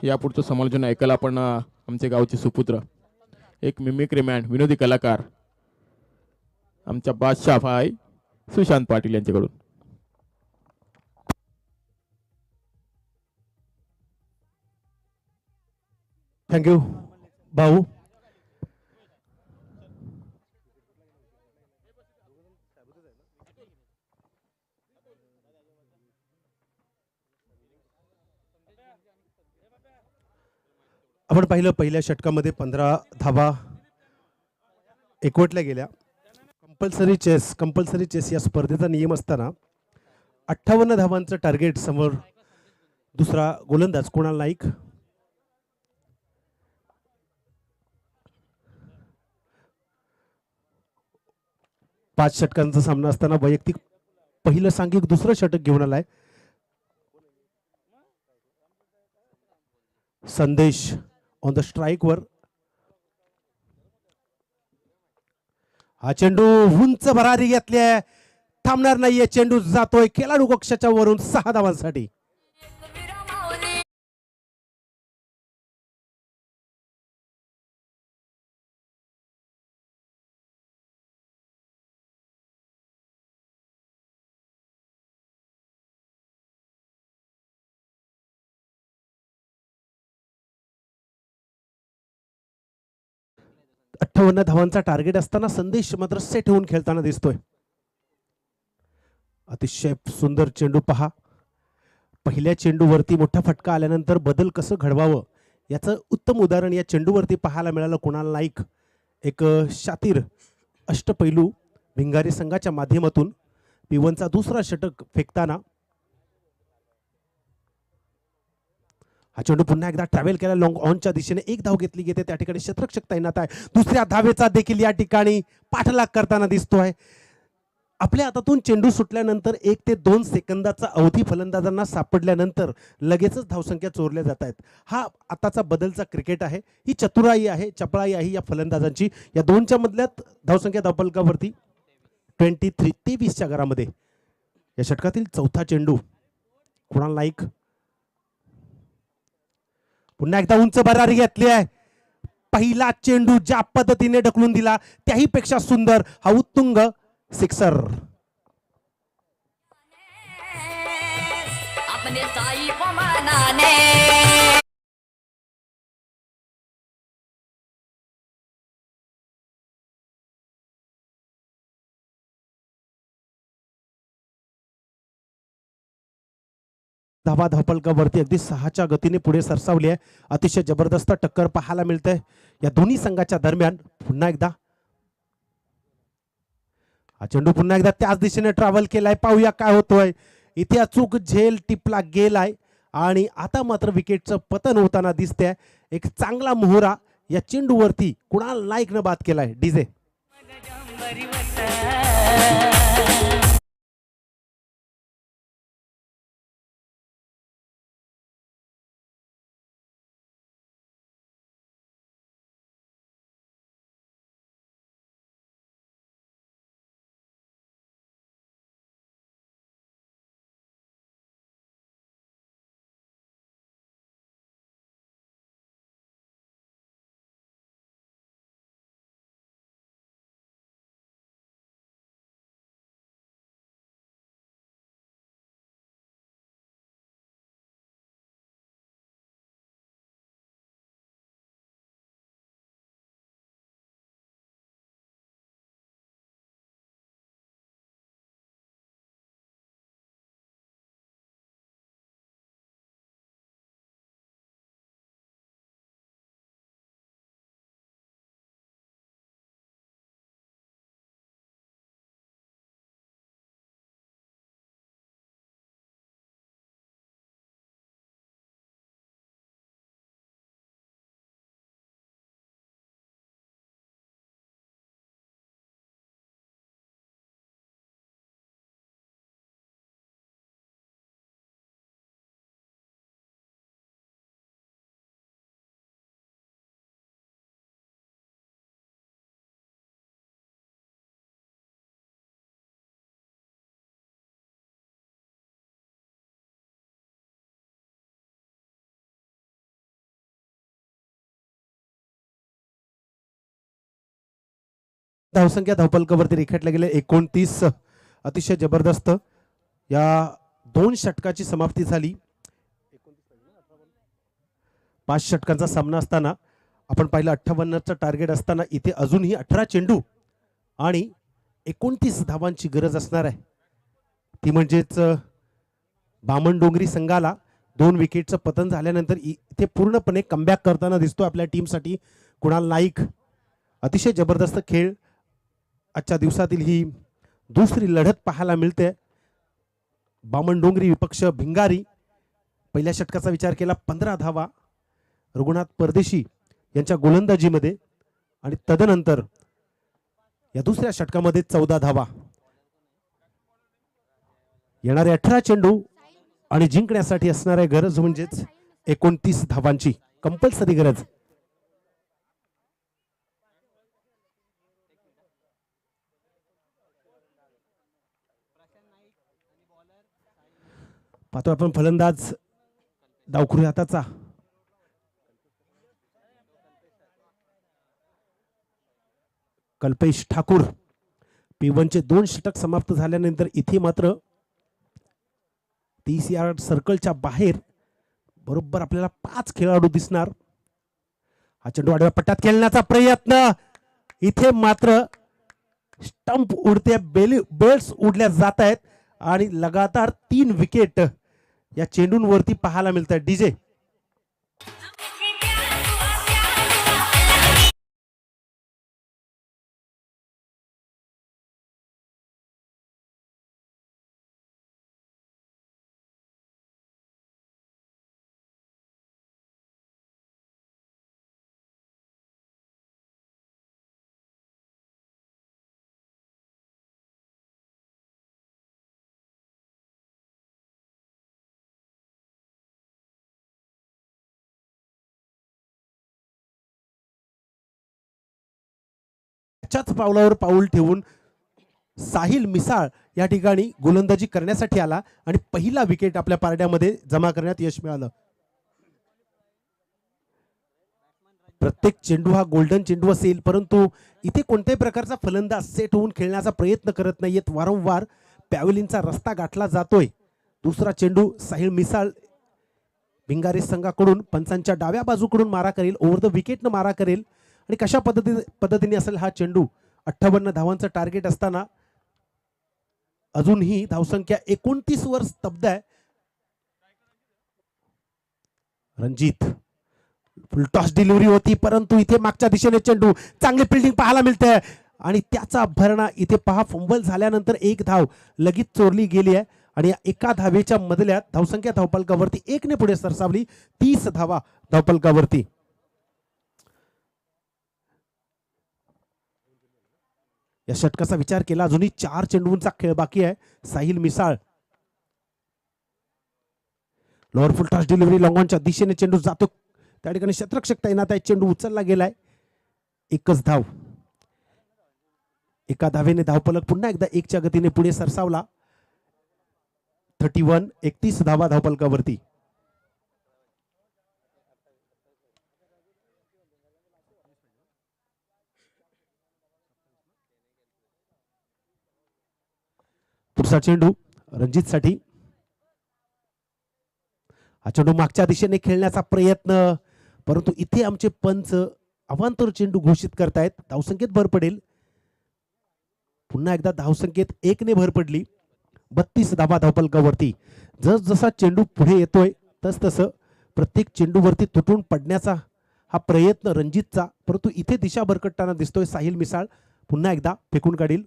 यापुढचं समालोचन ऐकायला आपण आमचे गावचे सुपुत्र, एक मिमिक्री मॅन, विनोदी कलाकार, आमच्या बादशाह भाई सुशांत पाटील यांच्याकडून. थँक्यू भाऊ. आपण पाहिलं पहिल्या षटकामध्ये 15 धावा एकवटल्या गेल्या. कंपल्सरी चेस या स्पर्धेचा नियम असताना 58 धावांचं टार्गेट समोर दुसरा गोलंदाज कुणाल नाईक. पाच षटकांचा सामना असताना वैयक्तिक पहिलं सांघिक दुसरं षटक घेऊन आलाय संदेश ऑन द स्ट्राईक वर. हा चेंडू उंच भरारी घेतलीय, थांबणार नाहीये. चेंडू जातोय खेळाडू कक्षाच्या वरून 6 धावांसाठी. अठ्ठावन्न धावांचा टार्गेट असताना संदेश मात्र सेट होऊन खेळताना दिसतोय. अतिशय सुंदर चेंडू पहा. पहिल्या चेंडूवरती मोठा फटका आल्यानंतर बदल कसं घडवावं याचं उत्तम उदाहरण या चेंडूवरती पाहायला मिळालं कुणाल नाईक. एक शातीर अष्टपैलू भिंगारी संघाच्या माध्यमातून P1चा दुसरा षटक फेकताना. हा चेंडू पुन्हा एकदा ट्रॅव्हल केला लॉंग ऑनच्या दिशेने. एक धाव घेतली गेते. त्या ठिकाणी शतरक्षक तैनात आहे. दुसऱ्या धावेचा देखील या ठिकाणी पाठलाग करताना दिसतोय. आपल्या हातातून चेंडू सुटल्यानंतर 1 ते 2 सेकंदाचा अवधी फलंदाजांना सापडल्यानंतर लगेचच धावसंख्या चोरल्या जात आहेत. हा आताचा बदलचा क्रिकेट आहे. ही चतुराई आहे, चपळाई आहे या फलंदाजांची. या दोनच्या मधल्यात धावसंख्या धावफलकावरती 23-23च्या घरामध्ये. या षटकातील चौथा चेंडू कुणाल नाईक. पुन्हा एकदा उंच भरारी घेतली आहे. पहिला चेंडू ज्या पद्धतीने ढकलून दिला त्याही पेक्षा सुंदर हा उत्तुंग सिक्सर. अपने साई पमानाने 10 धावफलकावरती अगदी 6च्या गतीने पुढे सरसावली आहे. अतिशय जबरदस्त टक्कर पाहायला मिळते या दोन्ही संघाच्या दरम्यान. पुन्हा एकदा हा चेंडू पुन्हा एकदा त्याच दिशेने ट्रॅव्हल केलाय. पाहूया काय होतोय. इथे अचूक झेल टिपला गेलाय आणि आता मात्र विकेटचं पतन होताना दिसतंय. एक चांगला मोहरा या चेंडूवरती कुणाल नाईकनं बाद केलाय. डीजे धावसंख्या धावपलकावरती रेखाटल्या गेले 29. अतिशय जबरदस्त या 2 षटकाची समाप्ती झाली. 5 षटकांचा सामना असताना आपण पाहिलं 58चं टार्गेट असताना इथे अजूनही 18 चेंडू आणि 29 धावांची गरज असणार आहे. ती म्हणजेच बामणडोंगरी संघाला 2 विकेटचं पतन झाल्यानंतर इथे पूर्णपणे कमबॅक करताना दिसतो आपल्या टीमसाठी कुणाल नाईक. अतिशय जबरदस्त खेळ आजच्या दिवसातील ही दुसरी लढत पाहायला मिळते. बामणडोंगरी विपक्ष भिंगारी. पहिल्या षटकाचा विचार केला 15 धावा रघुनाथ परदेशी यांच्या गोलंदाजीमध्ये आणि तदनंतर या दुसऱ्या षटकामध्ये 14 धावा. येणारे 18 चेंडू आणि जिंकण्यासाठी असणाऱ्या गरज म्हणजेच 29 धावांची कंपल्सरी गरज. पाहतो आपण फलंदाज डावखुरी हाताचा कल्पेश ठाकूर. P1चे 2 षटक समाप्त झाल्यानंतर इथे मात्र 30 यार्ड सर्कलच्या बाहेर बरोबर आपल्याला 5 खेळाडू दिसणार. हा चेंडू आडव्या पट्ट्यात खेळण्याचा प्रयत्न. इथे मात्र स्टंप उडते, बेल्ट्स उडल्या जात आहेत आणि लगातार 3 विकेट या चेंडूंवरती पाहायला मिळतात. डीजे त्याच्याच पावलावर पाऊल ठेवून साहिल मिसाळ या ठिकाणी गोलंदाजी करण्यासाठी आला आणि पहिला विकेट आपल्या पारड्यामध्ये जमा करण्यात यश मिळालं. प्रत्येक चेंडू हा गोल्डन चेंडू असेल, परंतु इथे कोणत्याही प्रकारचा फलंदाज सेट होऊन खेळण्याचा प्रयत्न करत नाहीयेत. वारंवार पॅव्हलिनचा रस्ता गाठला जातोय. दुसरा चेंडू साहिल मिसाळ भिंगारी संघाकडून पंचांच्या डाव्या बाजूकडून मारा करेल, ओव्हर द विकेटनं मारा करेल आणि कशा पद्धतीने असेल हा चेंडू. 58 धावांचं टार्गेट असताना अजूनही धावसंख्या 29 वर स्तब्ध आहे. रणजित फुल टॉस डिलिव्हरी होती, परंतु इथे मागच्या दिशेने चेंडू, चांगली फिल्डिंग पाहायला मिळते आणि त्याचा भरणा इथे पहा. फंबल झाल्यानंतर 1 धाव लगेच चोरली गेली आहे आणि एका धावेच्या मधल्यात धावसंख्या धावपलकावरती 1 ने पुढे सरसावली. 30 धावा धावपलकावरती. या षटकाचा विचार केला अजूनही 4 चेंडूंचा खेळ बाकी आहे. Sahil Misal lower full toss delivery लॉंगॉनच्या दिशेने चेंडू जातो. त्या ठिकाणी क्षेत्ररक्षक तैनात आहे. चेंडू उचलला गेलाय. एकच धाव. एका धावेने धावफलक पुन्हा एकदा 1च्या गतीने पुढे सरसावला. 31 धावा धावफलकावरती. पुढचा चेंडू रणजित साठी. हा चेंडू मागच्या दिशेने खेळण्याचा प्रयत्न, परंतु इथे आमचे पंच अवांतर चेंडू घोषित करतायत. धावसंख्येत भर पडेल. पुन्हा एकदा धावसंख्येत 1ने भर पडली. 32 धावा धावफलकावरती. जसा चेंडू पुढे येतोय तस प्रत्येक चेंडूवरती तुटून पडण्याचा हा प्रयत्न रणजितचा, परंतु इथे दिशा भरकटताना दिसतोय. साहिल मिसाळ पुन्हा एकदा फेकून काढील.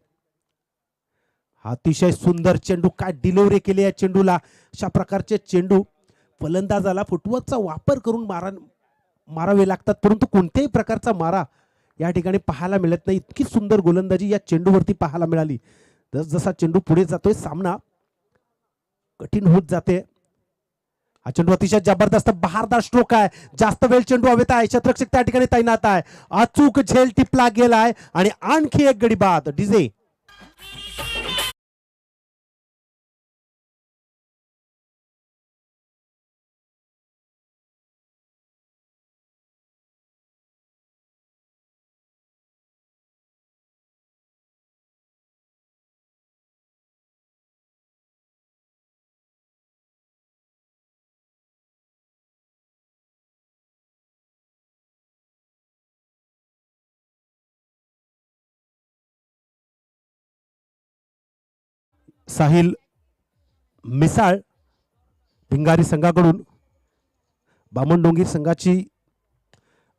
हा अतिशय सुंदर चेंडू. काय डिलिव्हरी केली या चेंडूला. अशा प्रकारचे चेंडू फलंदाजाला फुटवर्कचा वापर करून मारावे लागतात, परंतु कोणत्याही प्रकारचा मारा या ठिकाणी पाहायला मिळत नाही. इतकी सुंदर गोलंदाजी या चेंडूवरती पाहायला मिळाली. जसा चेंडू पुढे जातोय सामना कठीण होत जाते. हा चेंडू अतिशय जबरदस्त बहारदार स्ट्रोक आहे. जास्त वेळ चेंडू हवेत आहे. क्षेत्ररक्षक त्या ठिकाणी तैनात आहे. अचूक झेल टिपला गेलाय आणि आणखी एक गडी बाद. डीजे साहिल मिसाळ भिंगारी संघाकडून. बामणडोंगरी संघाची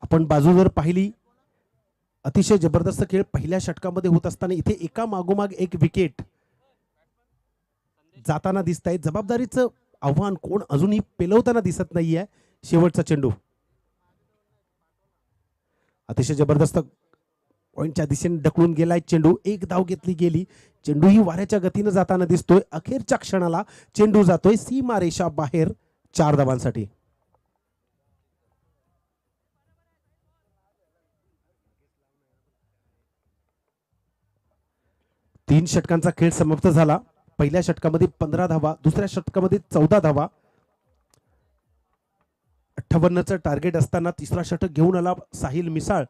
आपण बाजू जर पाहिली, अतिशय जबरदस्त खेळ पहिल्या षटकामध्ये होत असताना इथे एका मागोमाग एक विकेट जाताना दिसत आहे. जबाबदारीचं आव्हान कोण अजूनही पेलवताना दिसत नाहीये. शेवटचा चेंडू अतिशय जबरदस्त पॉइंटच्या दिशेने ढकलून गेलाय. चेंडू एक धाव घेतली गेली. चेंडू ही वाऱ्याच्या गतीने जाताना दिसतोय. अखेरच्या क्षणाला चेंडू जातोय सीमा रेषा बाहेर 4 धावांसाठी. तीन षटकांचा खेळ समाप्त झाला. पहिल्या षटकामध्ये 15 धावा, दुसऱ्या षटकामध्ये 14 धावा. 58चं टार्गेट असताना तिसरा षटक घेऊन आला साहिल मिसाळ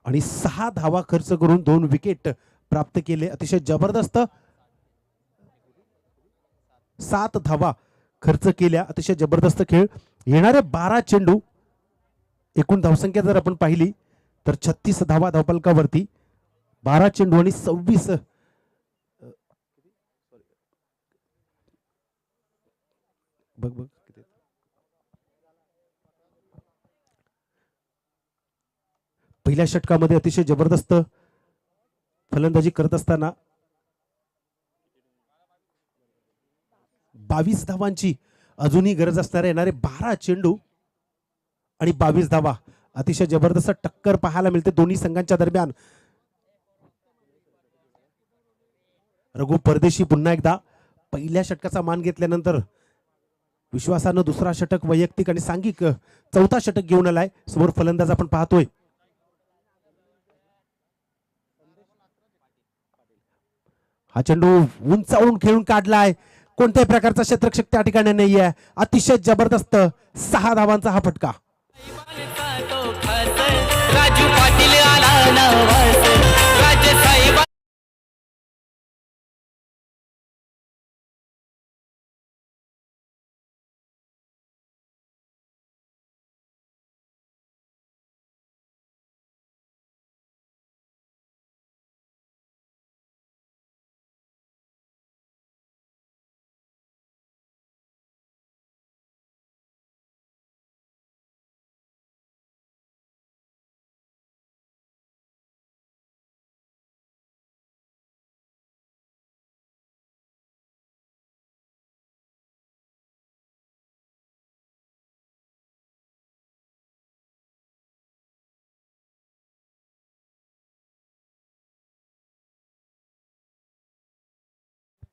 आणि 6 धावा खर्च करून 2 विकेट प्राप्त केले. अतिशय जबरदस्त 7 धावा खर्च केल्या. अतिशय जबरदस्त खेळ. येणारे 12 चेंडू, एकूण धावसंख्या जर आपण पाहिली तर 36 धावा धावफलकावरती. 12 चेंडू आणि 26 बघ पहिल्या षटकामध्ये अतिशय जबरदस्त फलंदाजी करत असताना 22 धावांची अजूनही गरज असणारे येणारे 12 चेंडू आणि 22 धावा. अतिशय जबरदस्त टक्कर पाहायला मिळते दोन्ही संघांच्या दरम्यान. रघु परदेशी पुन्हा एकदा पहिल्या षटकाचा मान घेतल्यानंतर विश्वासानं दुसरा षटक वैयक्तिक आणि सांघिक चौथा षटक घेऊन आलाय. समोर फलंदाज आपण पाहतोय. हा चेंडू उंचावून खेळून काढलाय. कोणत्याही प्रकारचा क्षेत्ररक्षक त्या ठिकाणी नाहीये. अतिशय जबरदस्त 6 धावांचा हा फटका. राजू पाटील आला नवस राजे साहेब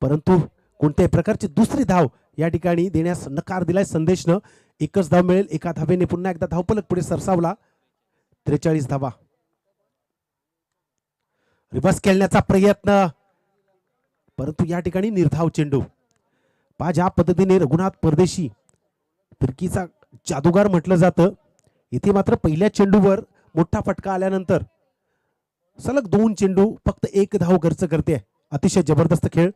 परंतु कोणत्याही प्रकारची दुसरी धाव या ठिकाणी देण्यास नकार दिलाय संदेशनं. एकच धाव मिळेल. एका धावेने पुन्हा एकदा धावफलक पुढे सरसावला. 43 धावा. रिव्हर्स खेळण्याचा प्रयत्न, परंतु या ठिकाणी निर्धाव चेंडू. पहा ज्या पद्धतीने रघुनाथ परदेशी फिरकीचा जादूगार म्हटलं जातं, इथे मात्र पहिल्या चेंडूवर मोठा फटका आल्यानंतर सलग 2 चेंडू फक्त 1 धाव खर्च करते. अतिशय जबरदस्त खेळ.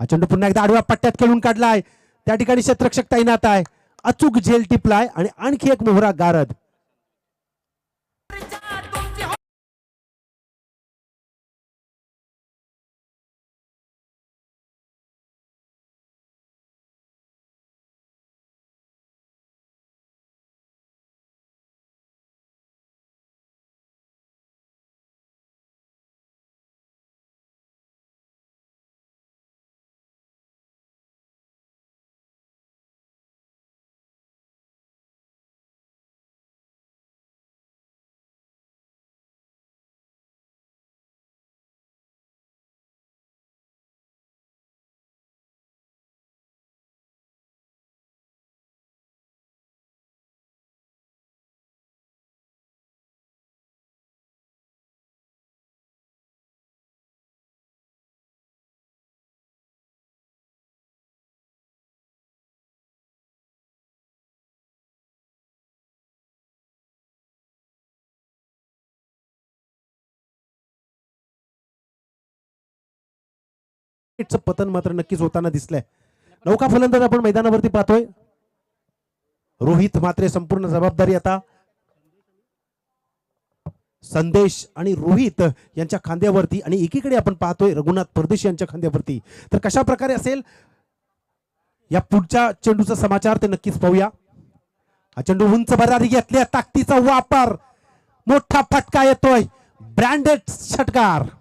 हा चेंडू पुन्हा एकदा आडव्या पट्ट्यात खेळून काढलाय. त्या ठिकाणी क्षेत्ररक्षक तैनात आहे. अचूक झेल टिपलाय आणि आणखी एक मोहरा गारद. पतन मात्र नक्कीच होताना दिसलंय. नौका फलंदाज आपण मैदानावरती पाहतोय. रोहित मात्र संपूर्ण जबाबदारी आता संदेश आणि रोहित यांच्या खांद्यावरती, आणि एकीकडे आपण पाहतोय रघुनाथ परदेशी यांच्या खांद्यावरती. तर कशा प्रकारे असेल या पुढच्या चेंडूचा समाचार ते नक्कीच पाहूया. हा चेंडू उंच भरारी घेतल्या, ताकदीचा वापर, मोठा फटका येतोय, ब्रँडेड षटकार.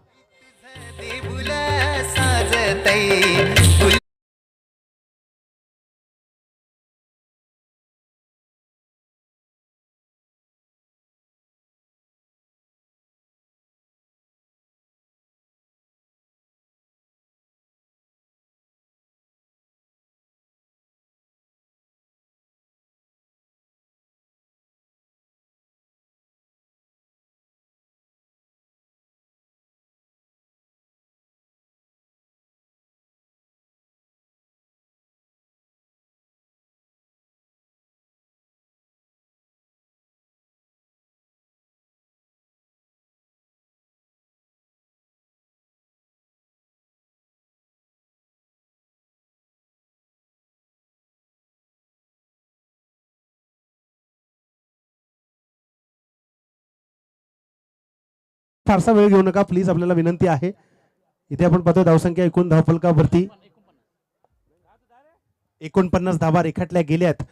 फारसा वेळ घेऊ नका प्लीज, आपल्याला विनंती आहे. इथे आपण पाहतो धावसंख्या एकूण धावफलकावरती 49 धावा रेखाटल्या गेल्यात.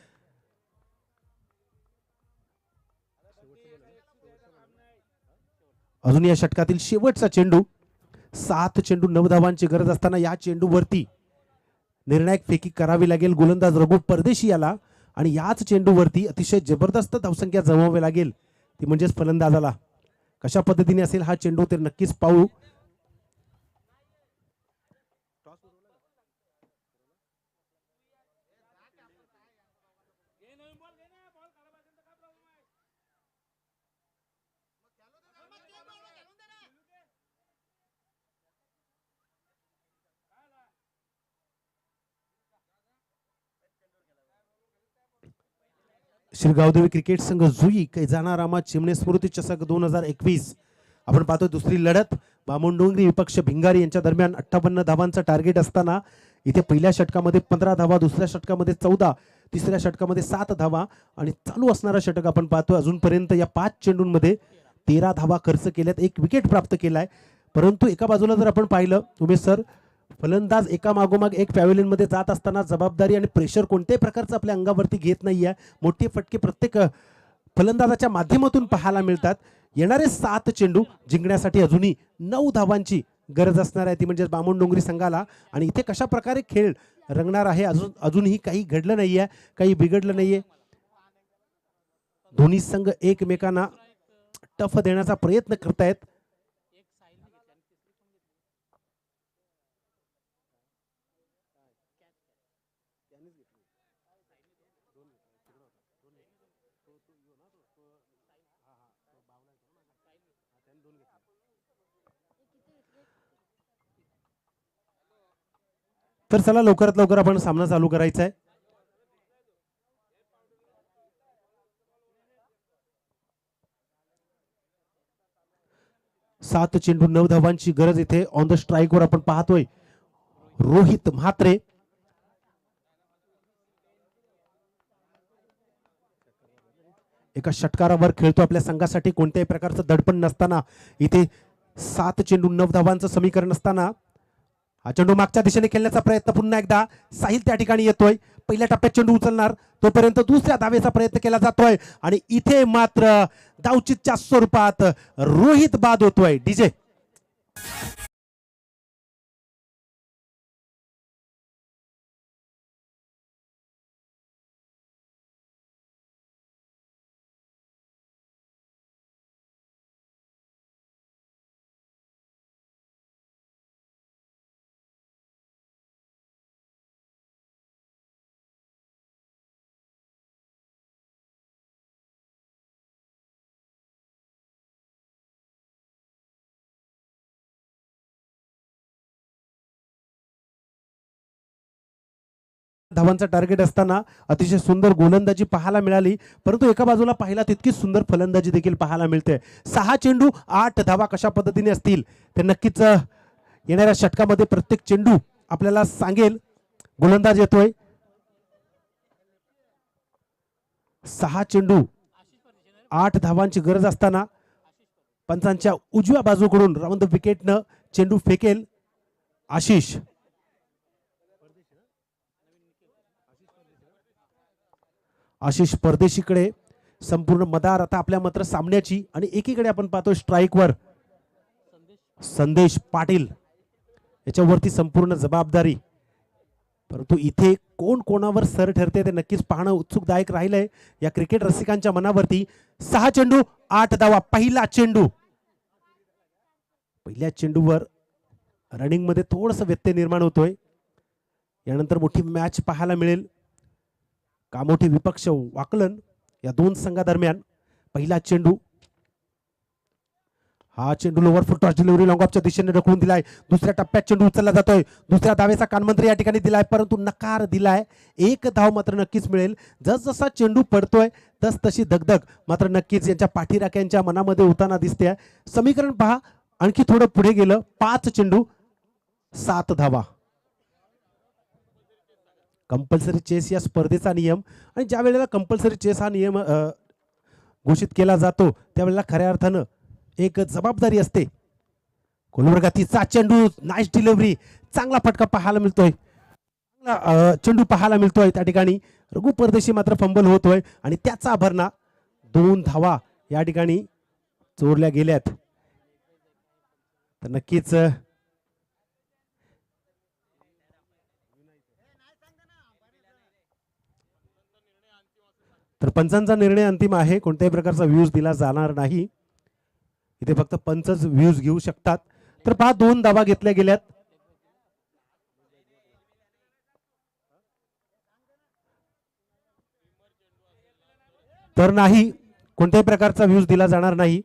अजून या षटकातील शेवटचा चेंडू. 7 चेंडू 9 धावांची गरज असताना या चेंडूवरती निर्णायक फेकी करावी लागेल गोलंदाज रघु परदेशी याला, आणि याच चेंडूवरती अतिशय जबरदस्त धावसंख्या जमवावी लागेल ती म्हणजेच फलंदाजाला. कशा पद्धतीने असेल हा चेंडू ते नक्कीच पाहू. श्री गावदेवी क्रिकेट संघ जुई कैजानारामा चिमणे स्मृती चषक 2021 आपण पाहतो. दुसरी लढत बामणडोंगरी विपक्ष भिंगारी यांच्या दरम्यान 58 धावांचा टार्गेट असताना इथे पहिल्या षटकामध्ये 15 धावा, दुसऱ्या षटकामध्ये 14, तिसऱ्या षटकामध्ये 7 धावा, आणि चालू असणारा षटक आपण पाहतो अजूनपर्यंत या 5 चेंडूंमध्ये 13 धावा खर्च केल्यात, 1 विकेट प्राप्त केलाय. परंतु एका बाजूला जर आपण पाहिलं उमेश सर, फलंदाज एका मागोमाग एक पॅव्हेलियन मध्ये जात असताना जबाबदारी आणि प्रेशर कोणत्याही प्रकारचं आपल्या अंगावरती घेत नाहीये. मोठे फटके प्रत्येक फलंदाजाच्या माध्यमातून पाहायला मिळतात. येणारे 7 चेंडू जिंकण्यासाठी अजूनही 9 धावांची गरज असणार आहे ती म्हणजे बामणडोंगरी संघाला. आणि इथे कशा प्रकारे खेळ रंगणार आहे अजूनही काही घडलं नाहीये, काही बिघडलं नाहीये. दोन्ही संघ एकमेकांना टफ देण्याचा प्रयत्न करतायत. तर चला लवकरात लवकर आपण सामना चालू करायचा आहे. सात चेंडू 9 धावांची गरज इथे ऑन द स्ट्राईक वर आपण पाहतोय. रोहित म्हात्रे एका षटकारावर खेळतो आपल्या संघासाठी. कोणत्याही प्रकारचं दडपण नसताना इथे 7 चेंडू 9 धावांचं समीकरण असताना हा चेंडू मागच्या दिशेने खेळण्याचा प्रयत्न पुन्हा एकदा साहिल त्या ठिकाणी येतोय. पहिल्या टप्प्यात चेंडू उचलणार तोपर्यंत दुसऱ्या धावेचा प्रयत्न केला जातोय आणि इथे मात्र धावचीतच्या स्वरूपात रोहित बाद होतोय. डीजे धावांचा टार्गेट असताना अतिशय सुंदर गोलंदाजी पाहायला मिळाली, परंतु एका बाजूला पाहिला तितकीच सुंदर फलंदाजी देखील पाहायला मिळते. 6 चेंडू 8 धावा कशा पद्धतीने असतील ते नक्कीच येणाऱ्या षटकामध्ये प्रत्येक चेंडू आपल्याला सांगेल. गोलंदाज येतोय. 6 चेंडू 8 धावांची गरज असताना पंचांच्या उजव्या बाजूकडून राऊंड द विकेटनं चेंडू फेकेल आशिष. आशिष परदेशीकडे संपूर्ण मदार आता आपल्या मात्र सामन्याची आणि एकीकडे आपण पाहतो स्ट्राईकवर संदेश पाटील याच्यावरती संपूर्ण जबाबदारी. परंतु इथे कोण कोणावर सर ठरते ते नक्कीच पाहणं उत्सुकदायक राहिलंय या क्रिकेट रसिकांच्या मनावरती. 6 चेंडू 8 धावा. पहिला चेंडू. पहिल्या चेंडूवर रनिंग मध्ये थोडस व्यत्यय निर्माण होतोय. यानंतर मोठी मॅच पाहायला मिळेल. कामोठी विपक्ष वाकलन या दोन संघादरम्यान. पहिला चेंडू. हा चेंडू lower full toss delivery long ऑफच्या दिशेने ढकलून दिलाय. दुसऱ्या टप्प्यात चेंडू उचलला जातोय. दुसऱ्या धावेचा कानमंत्री या ठिकाणी दिलाय, परंतु नकार दिलाय. एक धाव मात्र नक्कीच मिळेल. जसजसा चेंडू पडतोय तस तशी दगदग मात्र नक्कीच यांच्या पाठीराख्यांच्या मनामध्ये होताना दिसते. समीकरण पहा, आणखी थोडं पुढे गेलं. 5 चेंडू 7 धावा. कंपल्सरी चेस या स्पर्धेचा नियम, आणि ज्या वेळेला कंपल्सरी चेस हा नियम घोषित केला जातो त्यावेळेला खऱ्या अर्थानं एक जबाबदारी असते. कोलवर्गातीचा चेंडू नाईस डिलिव्हरी. चांगला फटका पाहायला मिळतोय. चेंडू पाहायला मिळतोय त्या ठिकाणी. रघु परदेशी मात्र फंबल होतोय आणि त्याचा भरणा 2 धावा या ठिकाणी चोरल्या गेल्यात. तर नक्कीच तर पंचांचा निर्णय अंतिम आहे. कोणत्याही प्रकारचा व्ह्यूज दिला जाणार नाही. इथे फक्त पंचच व्ह्यूज घेऊ शकतात. तर पहा 2 धावा घेतल्या गेल्यात. तर नाही, कोणत्याही प्रकारचा व्ह्यूज दिला जाणार नाही.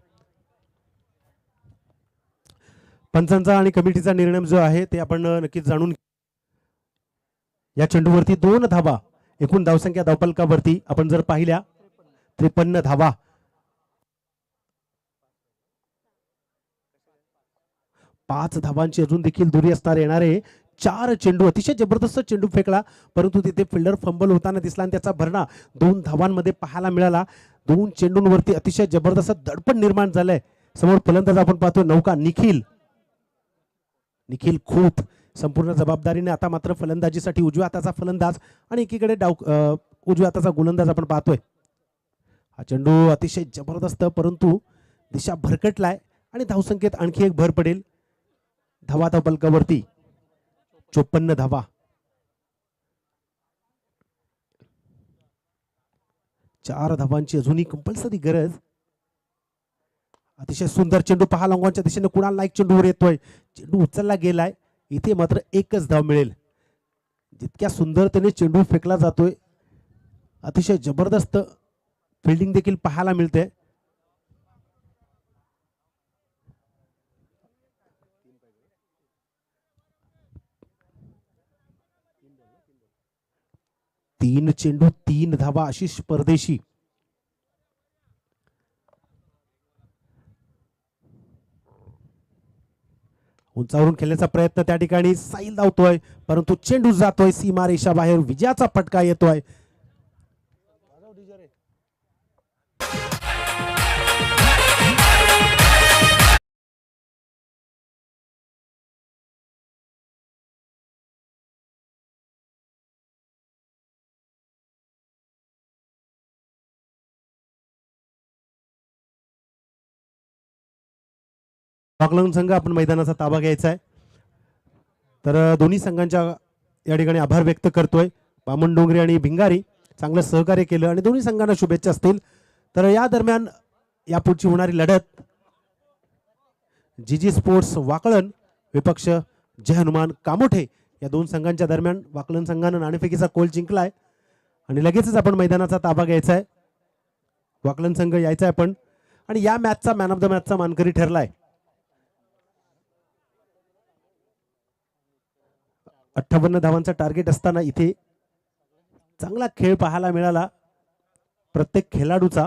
पंचांचा आणि कमिटीचा निर्णय जो आहे ते आपण नक्कीच जाणून. या चेंडूवरती 2 धावा. एकूण धावसंख्या धावफलकावरती आपण जर पाहिल्या 53 धावा. 5 धावांची अजून देखील दुरी असणार. येणारे 4 चेंडू. अतिशय जबरदस्त चेंडू फेकला, परंतु तिथे फिल्डर फंबल होताना दिसला आणि त्याचा भरणा 2 धावांमध्ये पाहायला मिळाला. 2 चेंडूंवरती अतिशय जबरदस्त दडपण निर्माण झालंय. समोर फलंदाज आपण पाहतोय नौका निखिल खूप संपूर्ण जबाबदारीने आता मात्र फलंदाजीसाठी उजव्या हाताचा फलंदाज आणि एकीकडे उजव्या हाताचा गोलंदाज आपण पाहतोय. हा चेंडू अतिशय जबरदस्त, परंतु दिशा भरकटलाय आणि धावसंख्येत आणखी एक भर पडेल. धावा धावफलकावरती 54 धावा. 4 धावांची अजूनही कंपल्सरी गरज. अतिशय सुंदर चेंडू पहा. लॉंगॉनच्या दिशेने कुणाल नाईक चेंडूवर येतोय. चेंडू उचलला गेलाय. इथे मात्र एकच धाव मिळेल. जितक्या सुंदरतेने चेंडू फेकला जातोय अतिशय जबरदस्त फिल्डिंग देखील पाहायला मिळते. तीन चेंडू 3 धावा आशिष परदेशी. उंचावरून खेळण्याचा प्रयत्न त्या ठिकाणी साईल धावतोय परंतु चेंडू जातोय सीमारेषा बाहेर. विजयाचा फटका येतोय. वाकलन संघ आपण मैदानाचा ताबा घ्यायचा आहे. तर दोन्ही संघांच्या या ठिकाणी आभार व्यक्त करतोय. बामणडोंगरी आणि भिंगारी चांगलं सहकार्य केलं आणि दोन्ही संघांना शुभेच्छा असतील. तर या दरम्यान यापुढची होणारी लढत जीजी स्पोर्ट्स वाकळण विपक्ष जय हनुमान कामोठे या दोन संघांच्या दरम्यान वाकलन संघानं नाणेफेकीचा कोल जिंकलाय आणि लगेचच आपण मैदानाचा ताबा घ्यायचा आहे. वाकलन संघ यायचा आहे पण आणि या मॅचचा मॅन ऑफ द मॅचचा मानकरी ठरलाय. 58 धावांचा टार्गेट असताना इथे चांगला खेळ पाहायला मिळाला प्रत्येक खेळाडूचा.